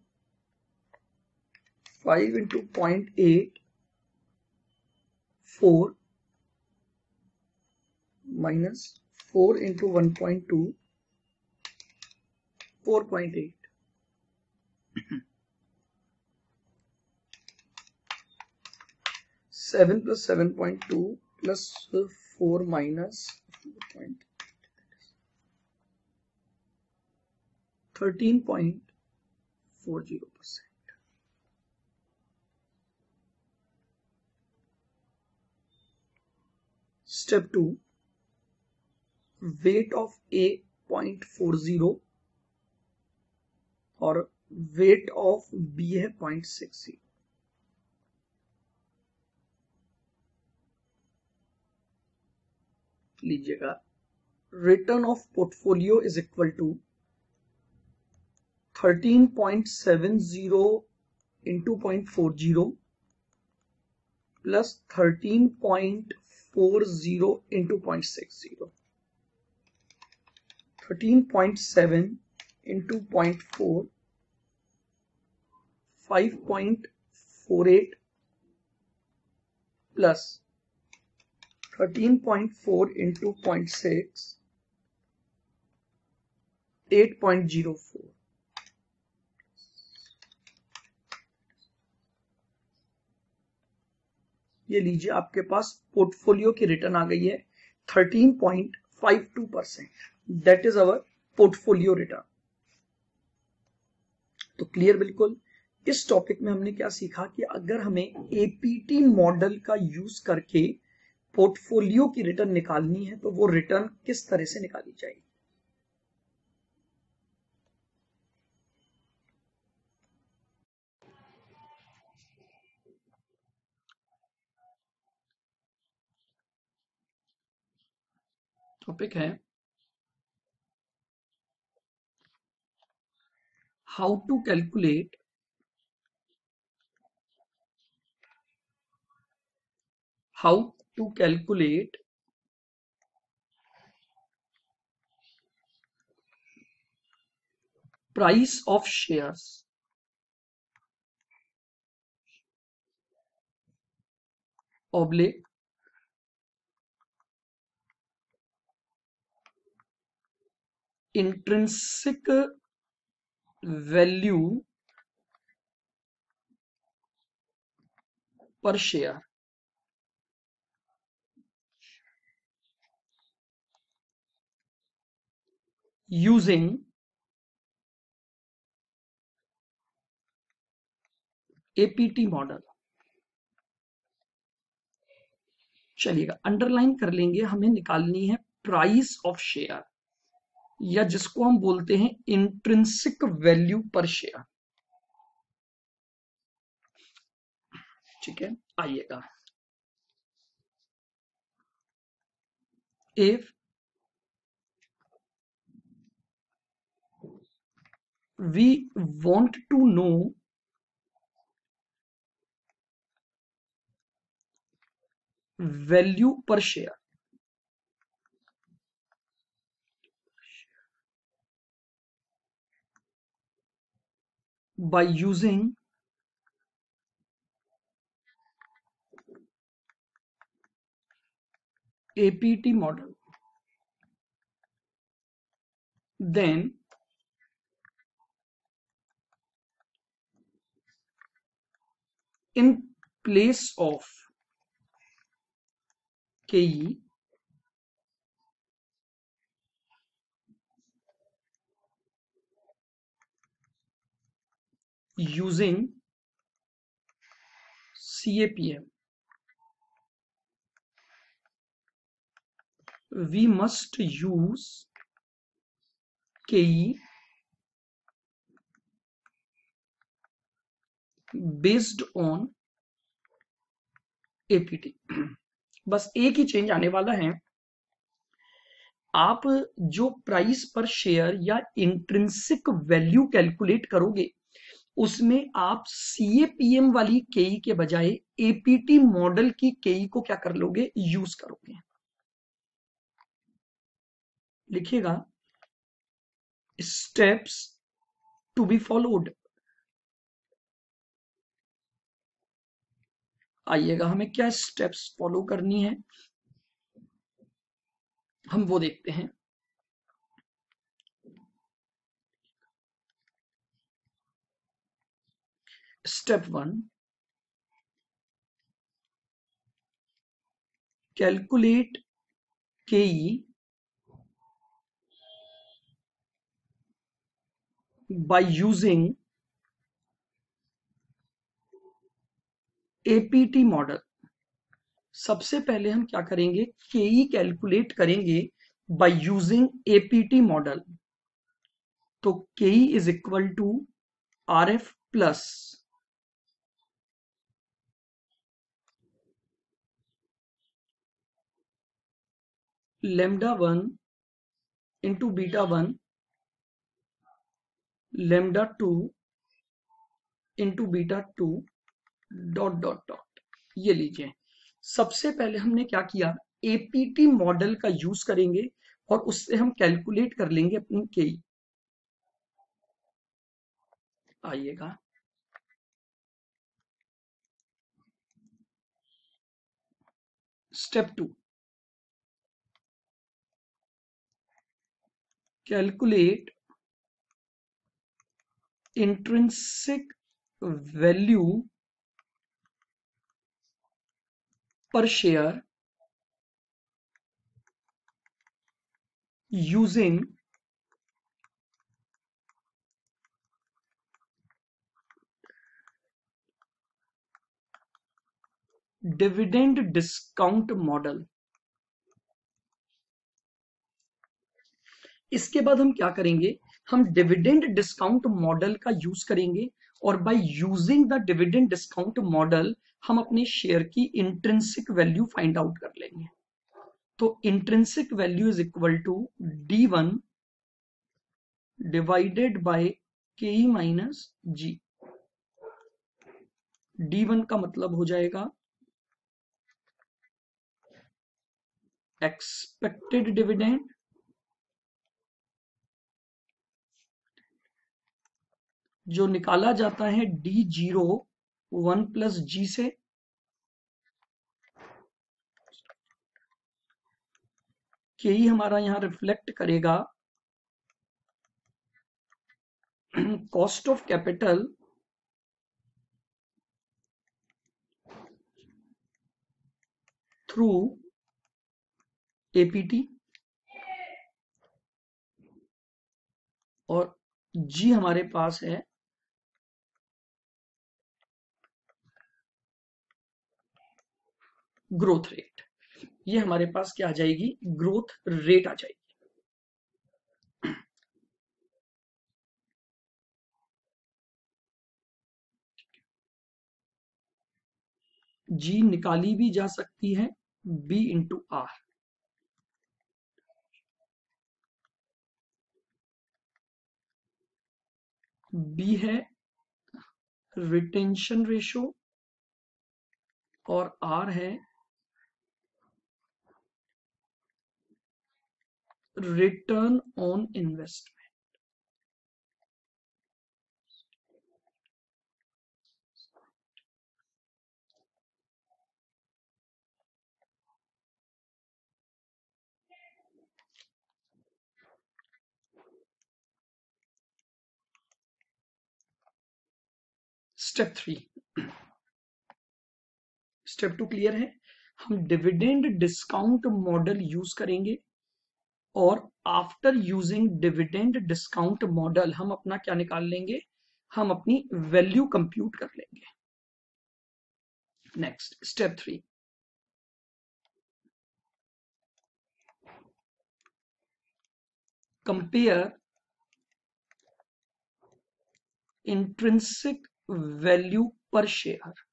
5 into 0.8, 4 minus 4 into 1.2, 4.8। 7 plus 7.2 plus 4 minus 13.40%। Step 2, weight of A 0.40 और weight of B है 0.60। लीजिएगा return of portfolio is equal to 13.70 into 0.40 plus 13.40 into 0.60। 13.7 into 0.4, 5.48 plus 13.4 into 0.6, 8.04। ये लीजिए आपके पास portfolio की return आ गई है 13.52%. That is our portfolio return. तो क्लियर बिल्कुल. इस टॉपिक में हमने क्या सीखा कि अगर हमें एपीटी मॉडल का यूज करके पोर्टफोलियो की रिटर्न निकालनी है तो वो रिटर्न किस तरह से निकाली जाएगी. टॉपिक है how to calculate price of shares oblique intrinsic value per share using APT model. चलिएगा अंडरलाइन कर लेंगे. हमें निकालनी है प्राइस ऑफ शेयर या जिसको हम बोलते हैं इंट्रिंसिक वैल्यू पर शेयर. ठीक है, आइएगा. If we want to know value per share by using APT model, then in place of KE using CAPM, we must use KE based on APT. बस एक ही चेंज आने वाला है. आप जो प्राइस पर शेयर या इंट्रिंसिक वैल्यू कैलकुलेट करोगे उसमें आप CAPM वाली केई के बजाय APT मॉडल की केई को क्या कर लोगे, यूज करोगे. लिखिएगा स्टेप्स टू बी फॉलोड. आइएगा हमें क्या स्टेप्स फॉलो करनी है हम वो देखते हैं. Step 1, calculate KE by using APT model. सबसे पहले हम क्या करेंगे, KE कैलकुलेट करेंगे by using APT मॉडल. तो KE is equal to RF plus lambda 1 into beta 1 lambda 2 into beta 2 dot dot dot. ये लीजिए सबसे पहले हमने क्या किया, APT मॉडल का यूज करेंगे और उससे हम कैलकुलेट कर लेंगे अपनी KE. आइएगा step 2, calculate intrinsic value per share using dividend discount model. इसके बाद हम क्या करेंगे, हम डिविडेंड डिस्काउंट मॉडल का यूज करेंगे और by using the dividend discount model हम अपने शेयर की इंट्रिंसिक वैल्यू फाइंड आउट कर लेंगे। तो intrinsic value is equal to D1 divided by KE minus G। D1 का मतलब हो जाएगा एक्सपेक्टेड डिविडेंड जो निकाला जाता है D0 1 प्लस G से, KE हमारा यहां रिफ्लेक्ट करेगा cost of capital through APT और G हमारे पास है ग्रोथ रेट। ये हमारे पास क्या आ जाएगी, ग्रोथ रेट आ जाएगी। G निकाली भी जा सकती है B इंटू R। B है रिटेंशन रेशो और R है return on investment. Step 3, step 2 clear है। हम डिविडेंड डिस्काउंट मॉडल यूज करेंगे और after using dividend discount model हम अपना क्या निकाल लेंगे, हम अपनी वैल्यू कंप्यूट कर लेंगे। Next step 3, compare intrinsic value per share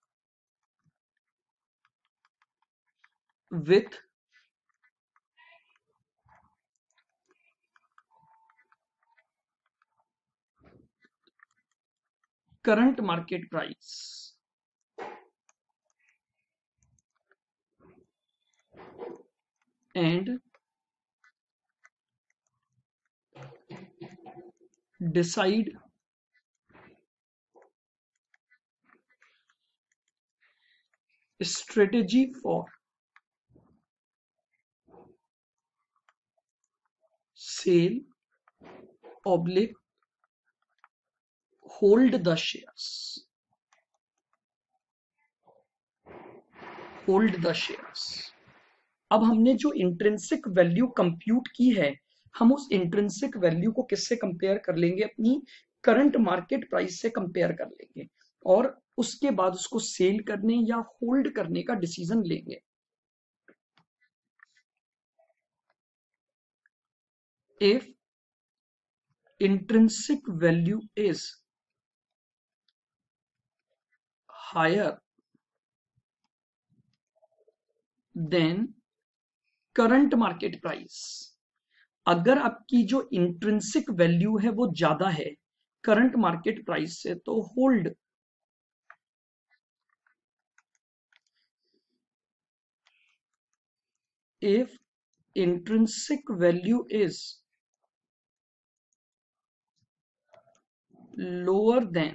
with current market price and decide strategy for sale oblique hold the shares, hold the shares। अब हमने जो इंट्रिंसिक वैल्यू कंप्यूट की है, हम उस इंट्रिंसिक वैल्यू को किससे कंपेयर कर लेंगे, अपनी करंट मार्केट प्राइस से कंपेयर कर लेंगे और उसके बाद उसको सेल करने या होल्ड करने का डिसीजन लेंगे। If intrinsic value is higher than current market price, अगर आपकी जो इंट्रिंसिक वैल्यू है वो ज्यादा है करंट मार्केट प्राइस से, तो hold. If intrinsic value is lower than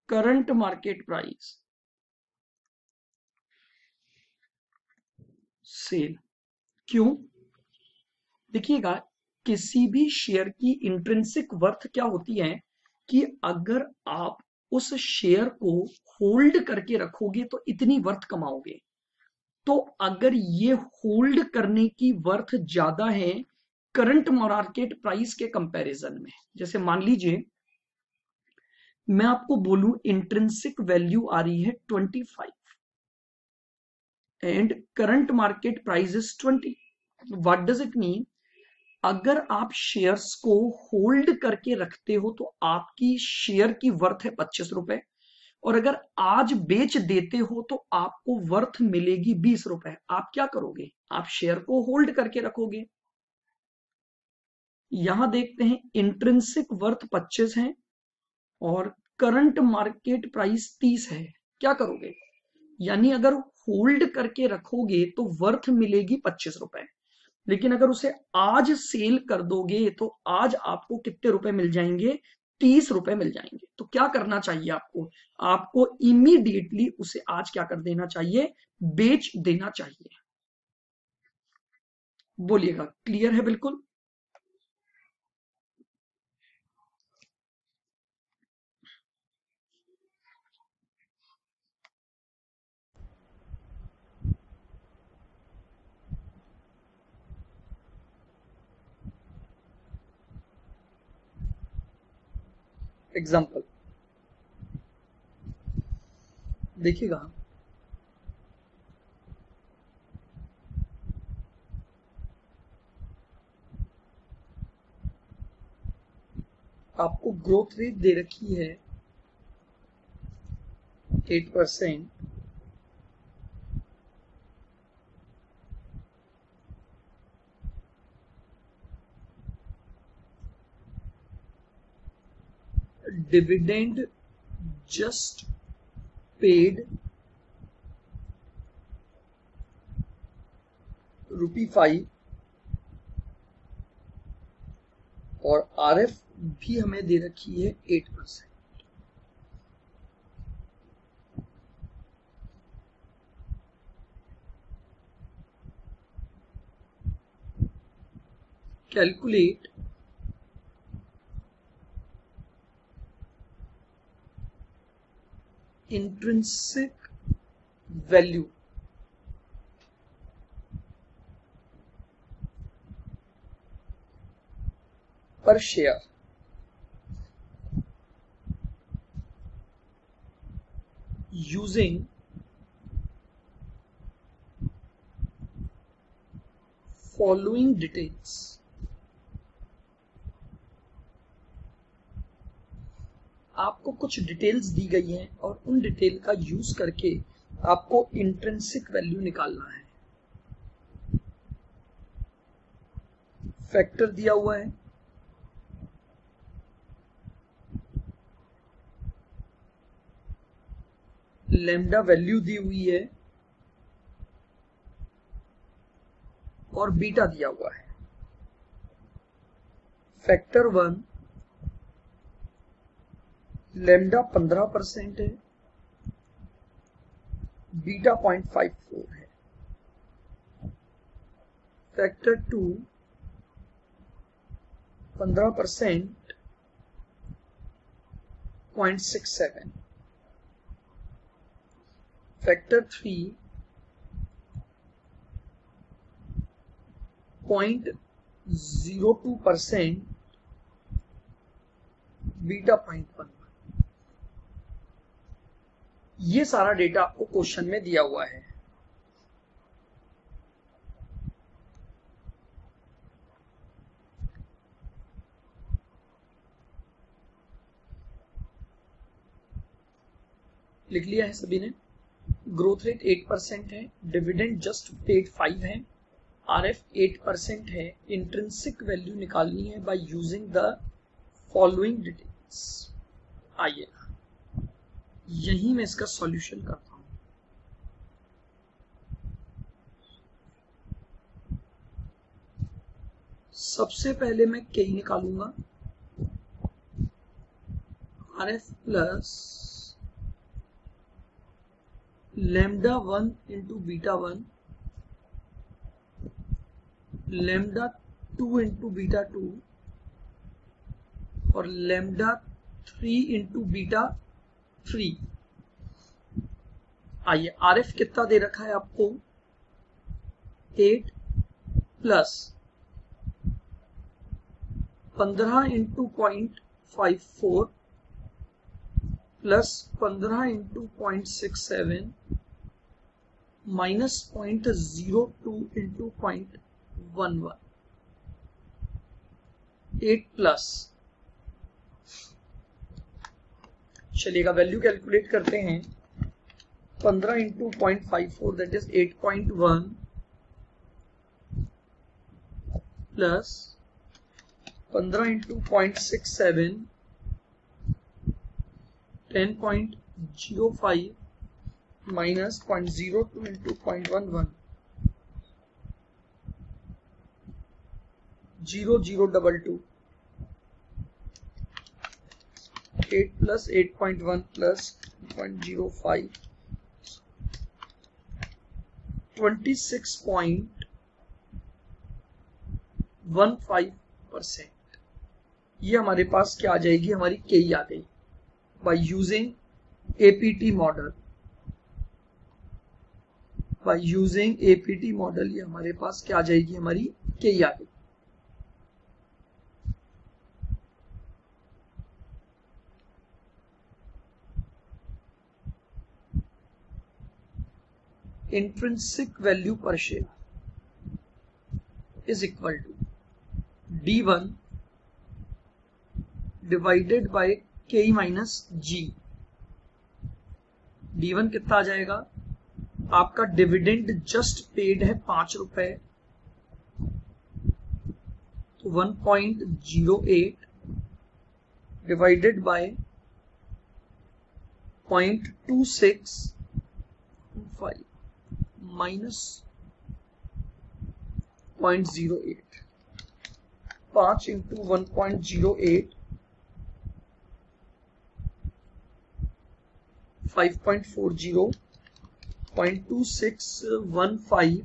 current market price, sell. क्यों, देखिएगा किसी भी शेयर की इंट्रिंसिक वर्थ क्या होती है कि अगर आप उस शेयर को होल्ड करके रखोगे तो इतनी वर्थ कमाओगे, तो अगर ये होल्ड करने की वर्थ ज्यादा है करंट मार्केट प्राइस के कंपैरिजन में, जैसे मान लीजिए मैं आपको बोलूं इंट्रिंसिक वैल्यू आ रही है 25 and current market price is 20, what does it mean? अगर आप शेयर्स को होल्ड करके रखते हो तो आपकी शेयर की वर्थ है 25 रुपए, और अगर आज बेच देते हो तो आपको वर्थ मिलेगी 20 रुपए। आप क्या करोगे? आप शेयर को होल्ड करके रखोगे। यहां देखते हैं इंट्रिंसिक वर्थ 25 है और करंट मार्केट प्राइस 30 है, क्या करोगे? यानी अगर होल्ड करके रखोगे तो वर्थ मिलेगी 25 रुपए, लेकिन अगर उसे आज सेल कर दोगे तो आज आपको कितने रुपए मिल जाएंगे? 30 रुपए मिल जाएंगे। तो क्या करना चाहिए आपको? आपको इमीडिएटली उसे आज क्या कर देना चाहिए? बेच देना चाहिए। बोलिएगा, क्लियर है बिल्कुल? एग्जाम्पल देखिएगा, आपको ग्रोथ रेट दे रखी है 8%, dividend just paid ₹5 और RF भी हमें दे रखी है 8%। Calculate intrinsic value per share using following details। आपको कुछ डिटेल्स दी गई हैं और उन डिटेल का यूज करके आपको इंट्रिंसिक वैल्यू निकालना है। फैक्टर दिया हुआ है, लैम्डा वैल्यू दी हुई है और बीटा दिया हुआ है। फैक्टर 1 लैम्डा 15% है, बीटा 0.54 है। Factor 2 15% 0.67, factor 3 0.02%, beta 0.1। ये सारा डेटा आपको क्वेश्चन में दिया हुआ है। लिख लिया है सभी ने? ग्रोथ रेट 8% है, डिविडेंड जस्ट पेड 5 है, RF 8% है, इंट्रिंसिक वैल्यू निकालनी है by using the following details. आइए यही मैं इसका सॉल्यूशन करता हूं। सबसे पहले मैं K निकालूंगा, RF plus lambda 1 into beta 1, lambda 2 into beta 2 और लैम्डा 3 इंटू बीटा 3। आइए RF कितना दे रखा है आपको? 8 plus 15 into 0.54 plus 15 into 0.67 minus 0.02 into 0.11 8 plus, चलिएगा वैल्यू कैलकुलेट करते हैं। 15 into 0.54 that is 8.1 plus 15 into 0.67 10.05 minus 0.02 into 0.11 0022 8 plus 8.1 plus 0.05 26.15%। ये हमारे पास क्या आ जाएगी, हमारी केई आ गई by using APT model. By using APT model ये हमारे पास क्या आ जाएगी, हमारी केई आ गई। Intrinsic value per share is equal to D1 divided by K minus G। D1 कितना आ जाएगा, आपका डिविडेंड जस्ट पेड है 5 रुपए, तो 1.08 divided by 0.265 minus 0.08 5 into 1.08 5.40 0.2615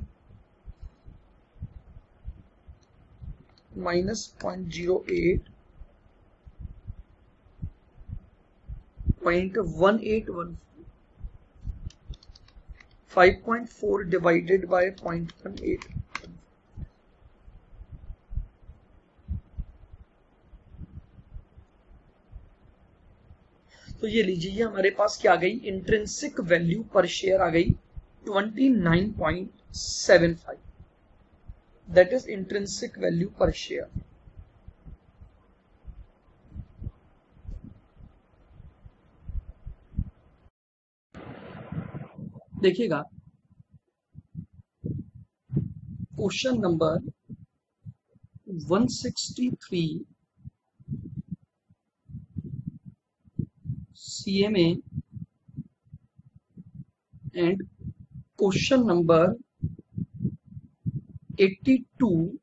minus 0.08 0.1814 5.4 divided by 0.18। तो ये लीजिए, ये हमारे पास क्या आ गई, इंट्रिंसिक वैल्यू पर शेयर आ गई 29.75। That is intrinsic value per share. देखिएगा question number 163 CMA and question number 82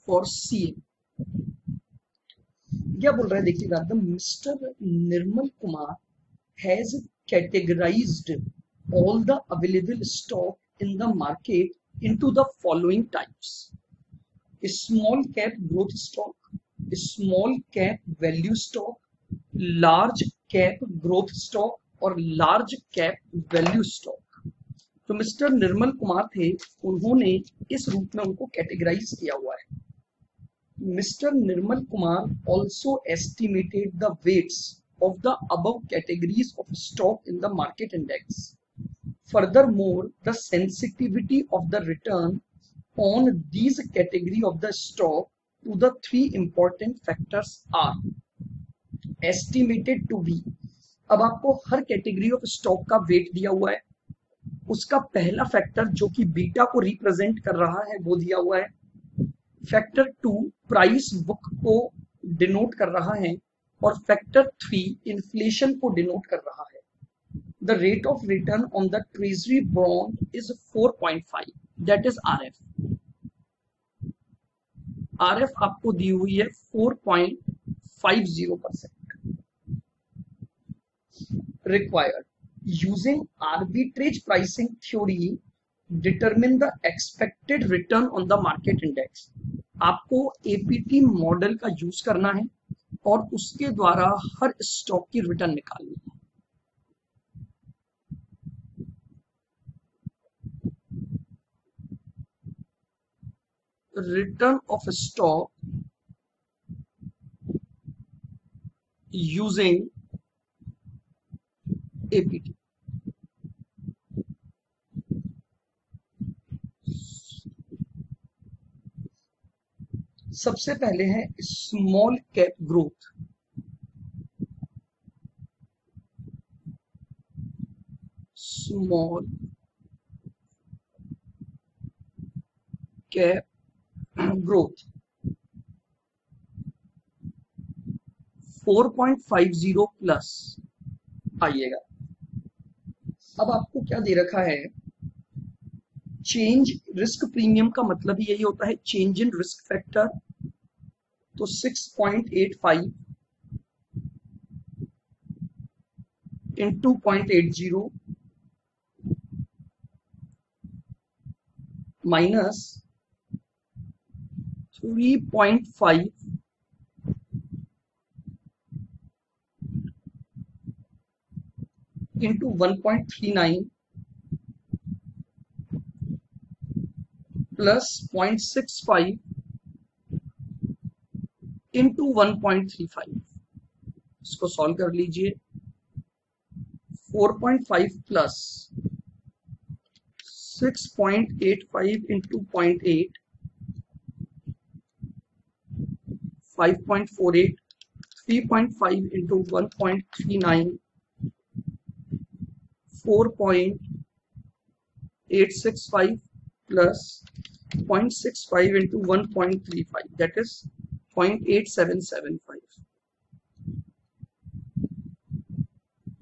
for CMA। क्या बोल रहा है, देखिएगा, the mister Nirmal Kumar has categorized all the available stock in the market into the following types: small cap growth stock, small cap value stock, large cap growth stock और large cap value stock। तो mister Nirmal Kumar थे, उन्होंने इस रूप में उनको categorise किया हुआ है। Mister Nirmal Kumar also estimated the weights of the above categories of stock in the market index. Furthermore, the sensitivity of the return on these category of the stock to the three important factors are estimated to be। अब आपको हर category of stock का wait दिया हुआ है, उसका पहला factor जो कि बीटा को रिप्रेजेंट कर रहा है वो दिया हुआ है। फैक्टर 2 प्राइस बुक को डिनोट कर रहा है और फैक्टर 3 इन्फ्लेशन को डिनोट कर रहा है। The rate of return on the treasury bond is 4.5 that is RF। RF आपको दी हुई है 4.50%। Required using arbitrage pricing theory determine the expected return on the market index. आपको एपीटी मॉडल का use करना है और उसके द्वारा हर स्टॉक की रिटर्न निकालनी है। return of stock using APT. सबसे पहले है small cap growth. Small cap growth 4.50 plus आइएगा। अब आपको क्या दे रखा है, चेंज रिस्क प्रीमियम का मतलब ही यही होता है चेंज इन रिस्क फैक्टर। तो 6.85 into 0.80 minus 3.5 into 1.39 plus 0.65 into 1.35। इसको सॉल्व कर लीजिए। 4.5 plus 6.85 into 0.8 5.48 3.5 into 1.39 4.865 plus 0.65 into 1.35 that is 0.8775।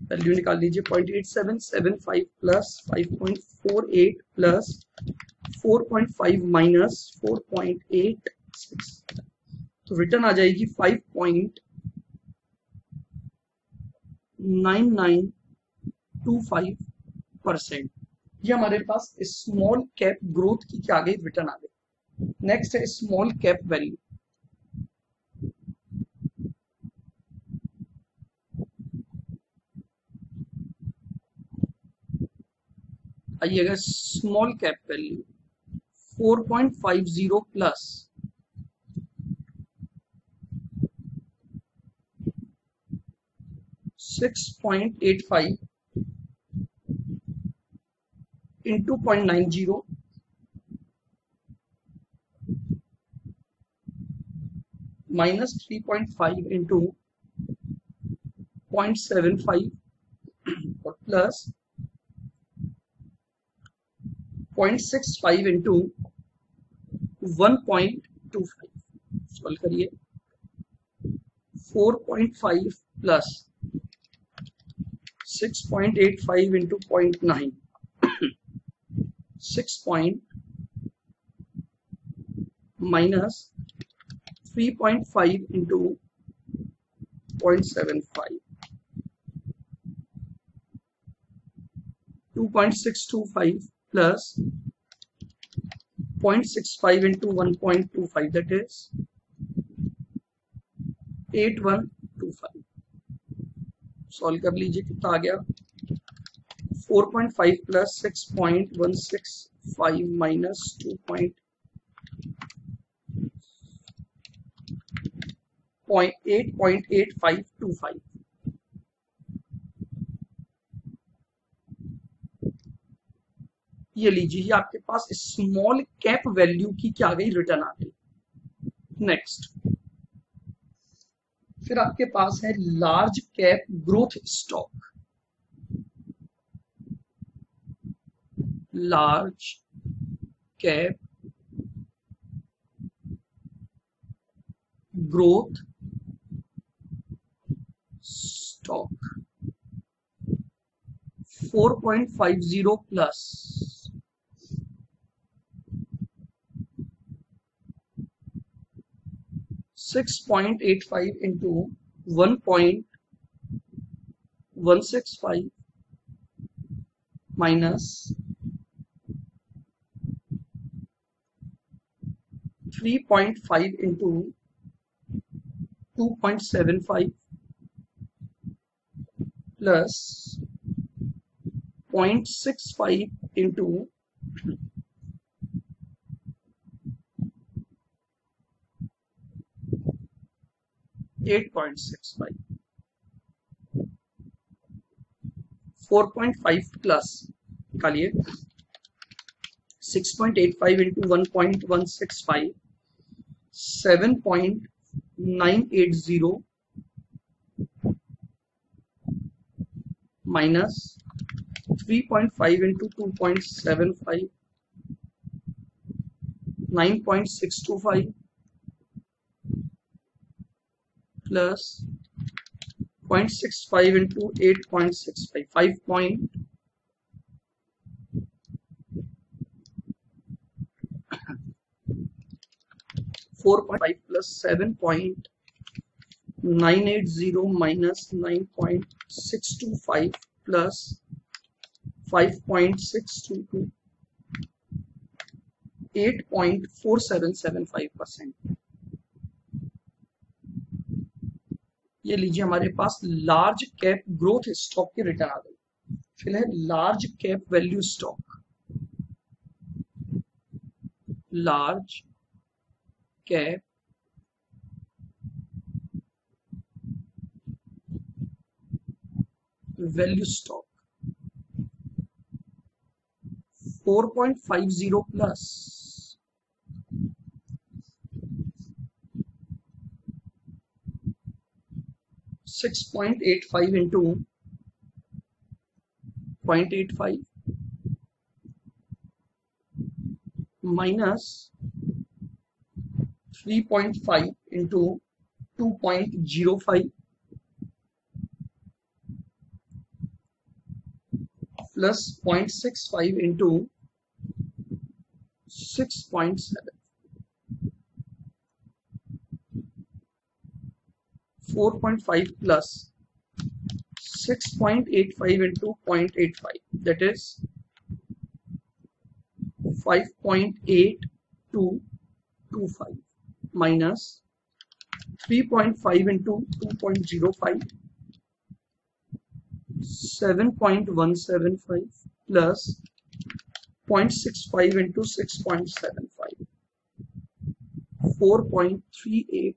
Value निकाल लीजिए। 0.8775 प्लस 5.48 प्लस 4.5 माइनस 4.86 तो रिटर्न आ जाएगी 5.9925%। ये हमारे पास स्मॉल कैप ग्रोथ की क्या आ गई, रिटर्न आ गई। नेक्स्ट है स्मॉल कैप वैल्यू। आइएगा small cap value 4.50 plus 6.85 into 0.90 minus 3.5 into 0.75 और प्लस 0.65 इंटू 1.25। सॉल्व करिए। 4.5 plus 6.85 into 0.9 6 minus 3.5 into 0.75 2.625 plus 0.65 into 1.25 that is 8125। Solve कर लीजिए कितना आ गया। 4.5 प्लस 6.165 माइनस 8.8525। ये लीजिए, ये आपके पास स्मॉल कैप वैल्यू की क्या आ गई, रिटर्न आ गई। नेक्स्ट फिर आपके पास है large cap growth stock. Large cap growth stock 4.50 plus 6.85 into 1.165 minus 3.5 into 2.75 plus 0.65 into 8.65, 4.5 plus निकालिए 6.85 into 1.165, 7.980 minus 3.5 into 2.75, 9.625 plus 0.65 into 8.65, 5.4.5 plus 7.980 minus 9.625 plus 5.622, 8.4775%। ये लीजिए हमारे पास लार्ज कैप ग्रोथ स्टॉक की रिटर्न आ गई। फिर है large cap value stock, large cap value stock 4.50 plus 6.85 into 0.85 minus 3.5 into 2.05 plus 0.65 into 6.7, 4.5 plus 6.85 into 0.85, that is 5.8225 minus 3.5 into 2.05, 7.175 plus 0.65 into 6.75, 4.38,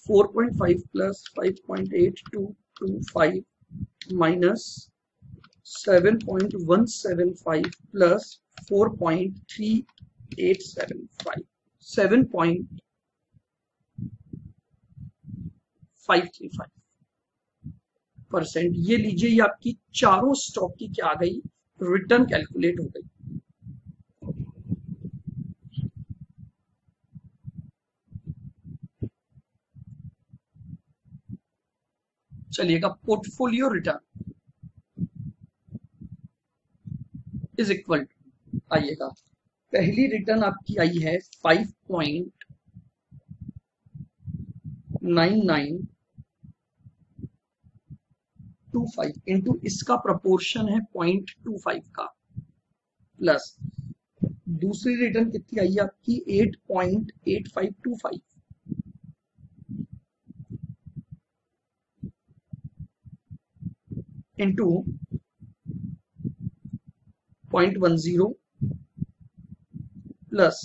4.5 plus 5.8225 minus 7.175 plus 4.3875, 7.535%। ये लीजिए, ये आपकी चारों स्टॉक की क्या आ गई, रिटर्न कैलकुलेट हो गई। चलिएगा, portfolio return is equal to, आइएगा पहली रिटर्न आपकी आई है 5.9925 इंटू इसका प्रपोर्शन है 0.25 का, प्लस दूसरी रिटर्न कितनी आई है आपकी 8.8525 इंटू 0.10 प्लस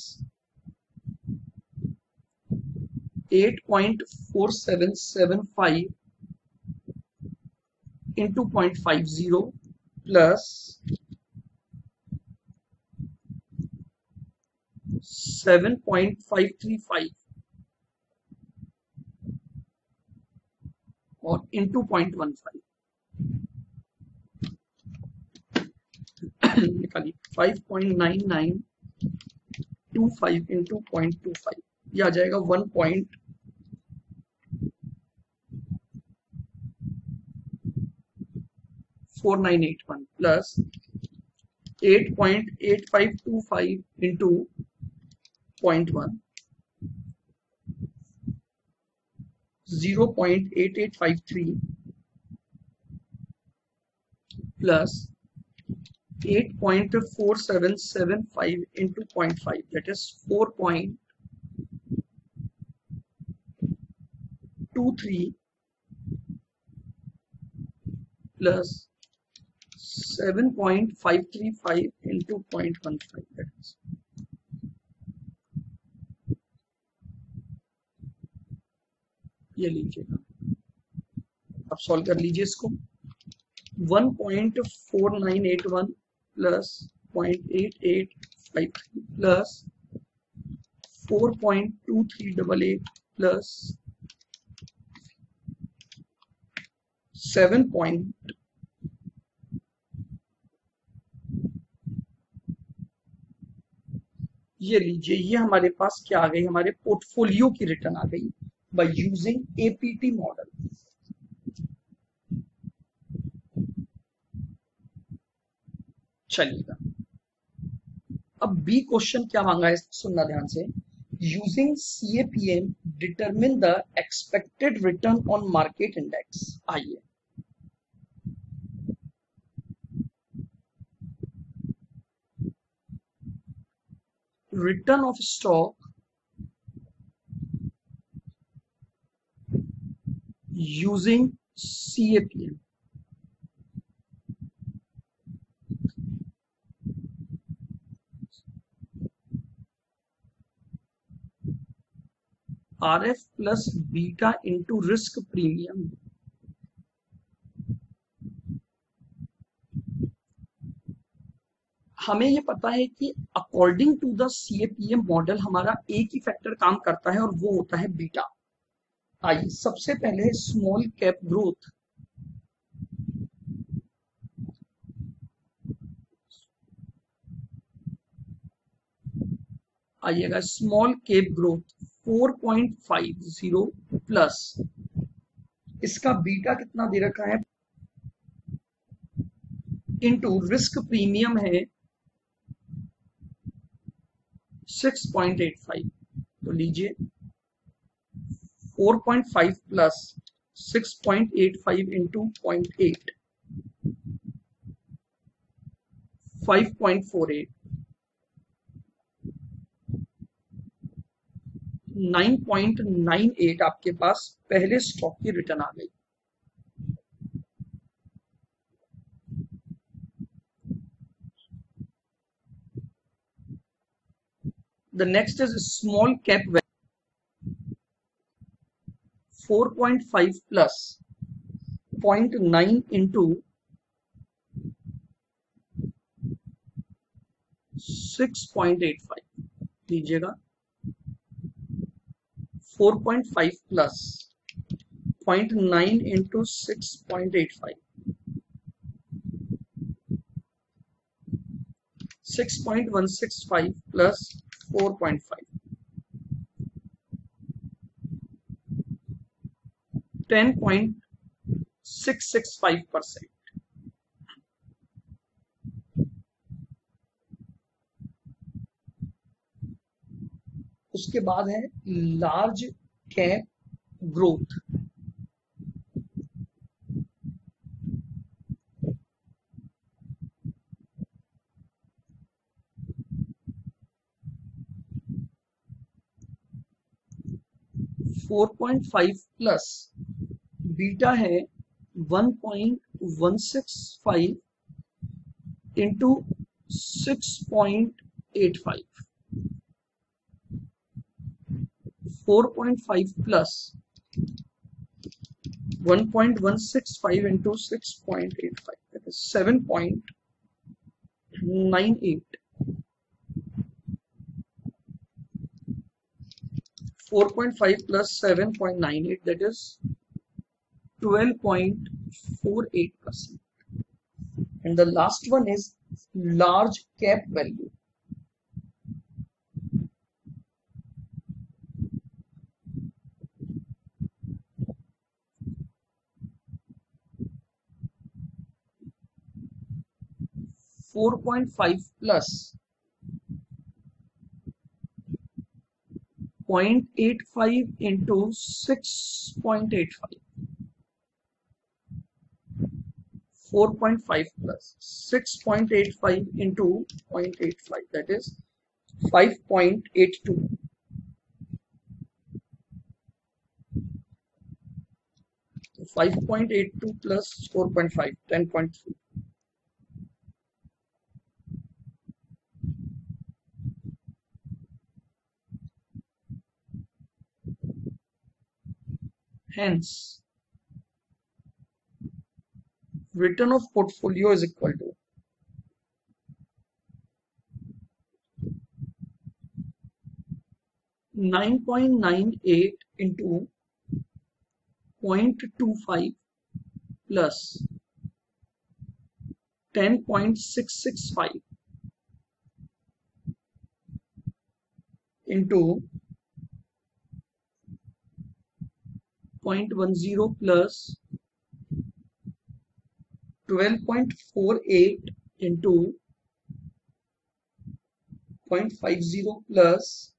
8.4775 इंटू 0.50 प्लस 7.535 और इंटू 0.15 निकालिए 5.9925 इंटू 0.25, ये आ जाएगा 1.4981 plus 8.8525 into 0.1, 0.8853 plus 8.4775 into 0.5, that is 4.23 plus 7.535 into 0.15, that is ये लीजिएगा, अब सॉल्व कर लीजिए इसको। 1.4981 प्लस 0.8853 प्लस 4.2388 प्लस 7 ये लीजिए, ये हमारे पास क्या आ गई, हमारे पोर्टफोलियो की रिटर्न आ गई बाय यूजिंग एपीटी मॉडल। चलिएगा, अब बी क्वेश्चन क्या मांगा है सुनना ध्यान से। Using CAPM determine the expected return on market index. आइए, return of stock using CAPM. RF plus beta into risk premium. हमें ये पता है कि according to the CAPM model हमारा एक ही फैक्टर काम करता है और वो होता है बीटा। आइए, सबसे पहले स्मॉल कैप ग्रोथ। आइएगा, स्मॉल कैप ग्रोथ 4.50 प्लस इसका बीटा कितना दे रखा है इनटू रिस्क प्रीमियम है 6.85। तो लीजिए 4.5 प्लस 6.85 इंटू 0.8 5.48 9.98 आपके पास पहले स्टॉक की रिटर्न आ गई। The next is small cap value 4.5 plus 0.9 into 6.85। लीजिएगा 4.5 plus 0.9 into 6.85 6.165 plus 4.5 10.665%। उसके बाद है large cap growth. Four point five plus beta है 1.165 into 6.85। 4.5 plus 1.165 into 6.85, that is 7.98। 4.5 plus 7.98, that is 12.48%। and the last one is large cap value. .5 plus 0.85 into 6.85। 4.5 plus 6.85 into 0.85, that is 5.82। 5.82 plus 4.5, 10.3। Hence, return of portfolio is equal to 9.98 into 0.25 plus 10.665 into 0.10 plus 12.48 into 0.50 plus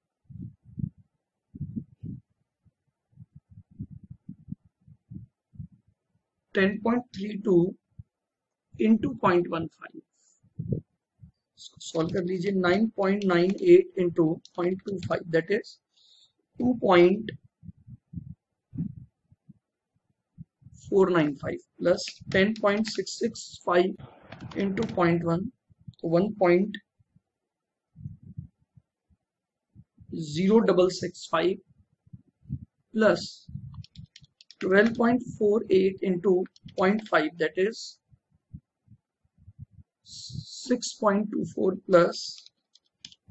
10.32 into 0.15. Solve कर लीजिए 9.98 into 0.25 that is 2.495 plus 10.665 into 0.1 1.0665 plus 12.48 into 0.5 that is 6.24 plus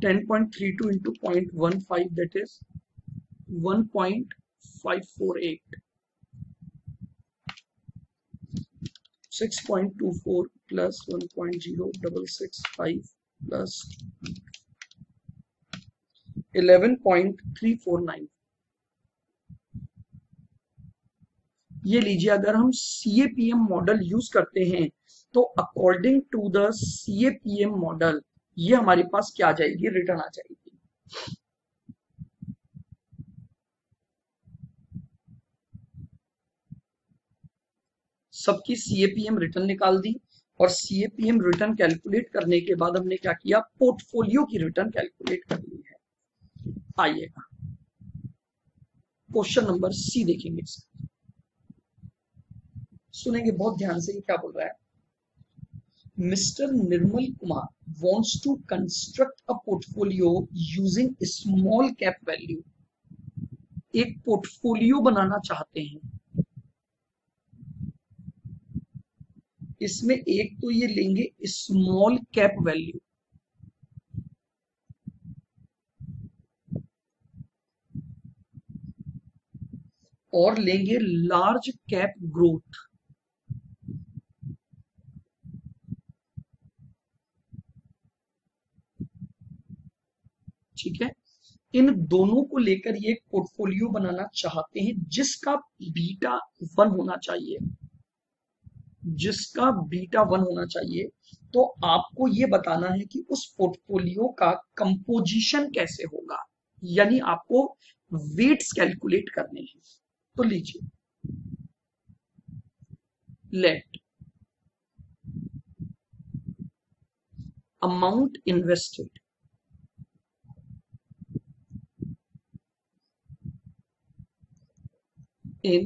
10.32 into 0.15 that is 1.548. 6.24 plus 1.0665 plus 11.349. ये लीजिए, अगर हम CAPM model use करते हैं तो according to the CAPM model ये हमारे पास क्या आ जाएगी, रिटर्न आ जाएगी। सबकी CAPM रिटर्न निकाल दी और CAPM रिटर्न कैलकुलेट करने के बाद हमने क्या किया, पोर्टफोलियो की रिटर्न कैलकुलेट कर ली है। आइएगा क्वेश्चन नंबर C देखेंगे, सुनेंगे बहुत ध्यान से, ये क्या बोल रहा है। Mister Nirmal Kumar wants to construct a portfolio using small cap value. एक पोर्टफोलियो बनाना चाहते हैं, इसमें एक तो ये लेंगे स्मॉल कैप वैल्यू, और लेंगे लार्ज कैप ग्रोथ। ठीक है, इन दोनों को लेकर ये एक पोर्टफोलियो बनाना चाहते हैं जिसका बीटा 1 होना चाहिए, जिसका बीटा 1 होना चाहिए। तो आपको ये बताना है कि उस पोर्टफोलियो का कंपोजिशन कैसे होगा, यानी आपको वेट्स कैलकुलेट करने हैं। तो लीजिए, let amount invested in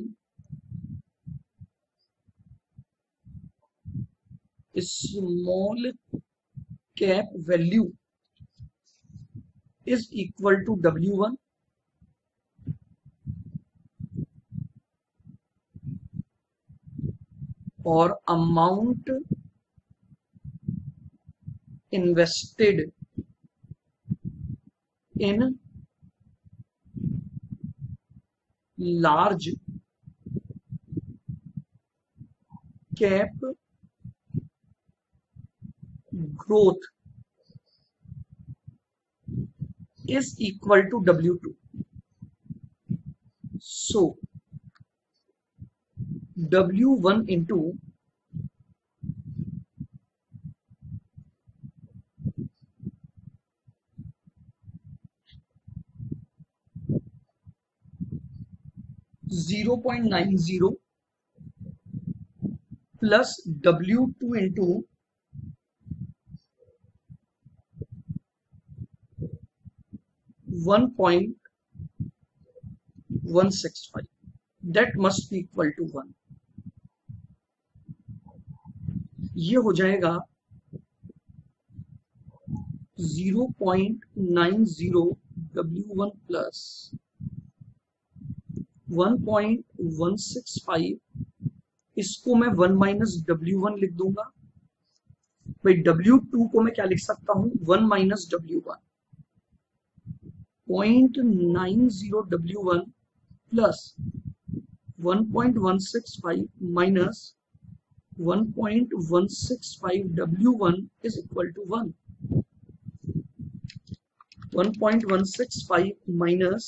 small cap value is equal to W1 और amount invested in large cap growth is equal to W2. So W1 into (0.90) plus W2 into 1.165, that must be equal to 1. ये हो जाएगा 0.90 W1 plus 1.165, इसको मैं 1 minus W1 लिख दूंगा। भाई W2 को मैं क्या लिख सकता हूं, 1 minus W1, 0.90 W1 plus 1.165 minus 1.165 W1 is equal to 1. 1.165 minus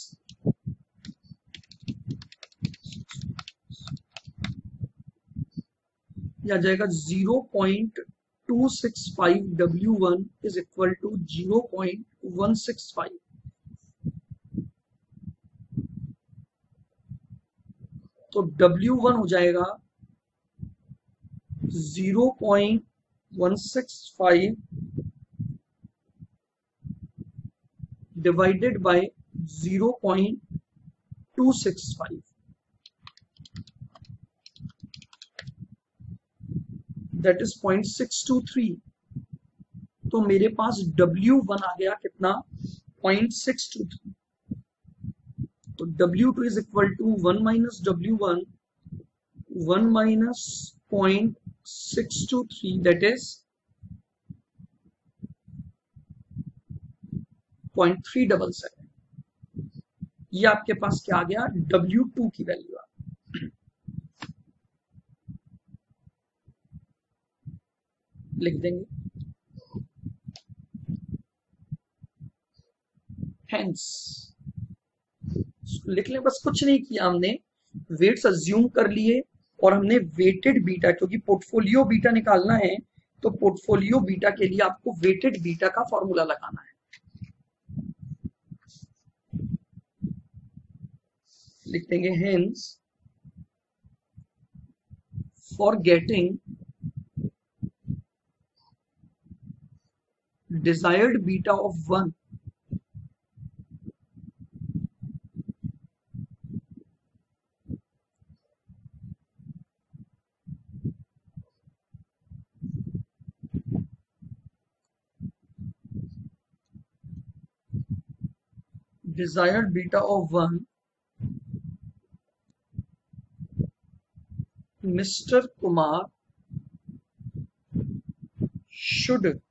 या जाएगा 0.265 W1 is equal to 0.165. तो W1 हो जाएगा 0.165 divided by 0.265. That is 0.623. तो मेरे पास W1 आ गया कितना, 0.623. तो W2 is equal to 1 minus W1, 1 minus 0.623, that is 0.377. ये आपके पास क्या आ गया, W2 की वैल्यू आ, लिख देंगे। हेंस लिख लें, बस कुछ नहीं किया हमने, वेट्स अज्यूम कर लिए और हमने वेटेड बीटा, क्योंकि पोर्टफोलियो बीटा निकालना है तो पोर्टफोलियो बीटा के लिए आपको वेटेड बीटा का फॉर्मूला लगाना है। लिख देंगे hence for getting desired beta of 1, desired beta of 1, Mr. Kumar should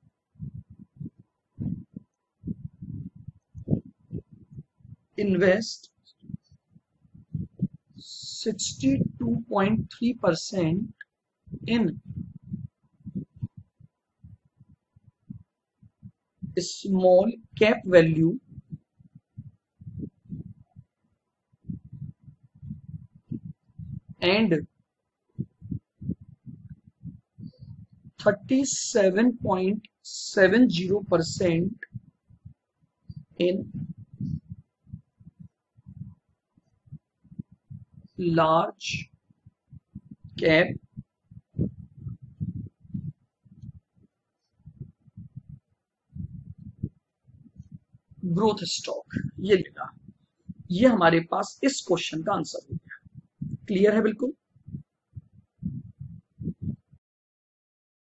invest 62.3% in small cap value and 37.70% in large cap growth stock. ये लिखा, ये हमारे पास इस क्वेश्चन का आंसर हो गया। क्लियर है बिल्कुल।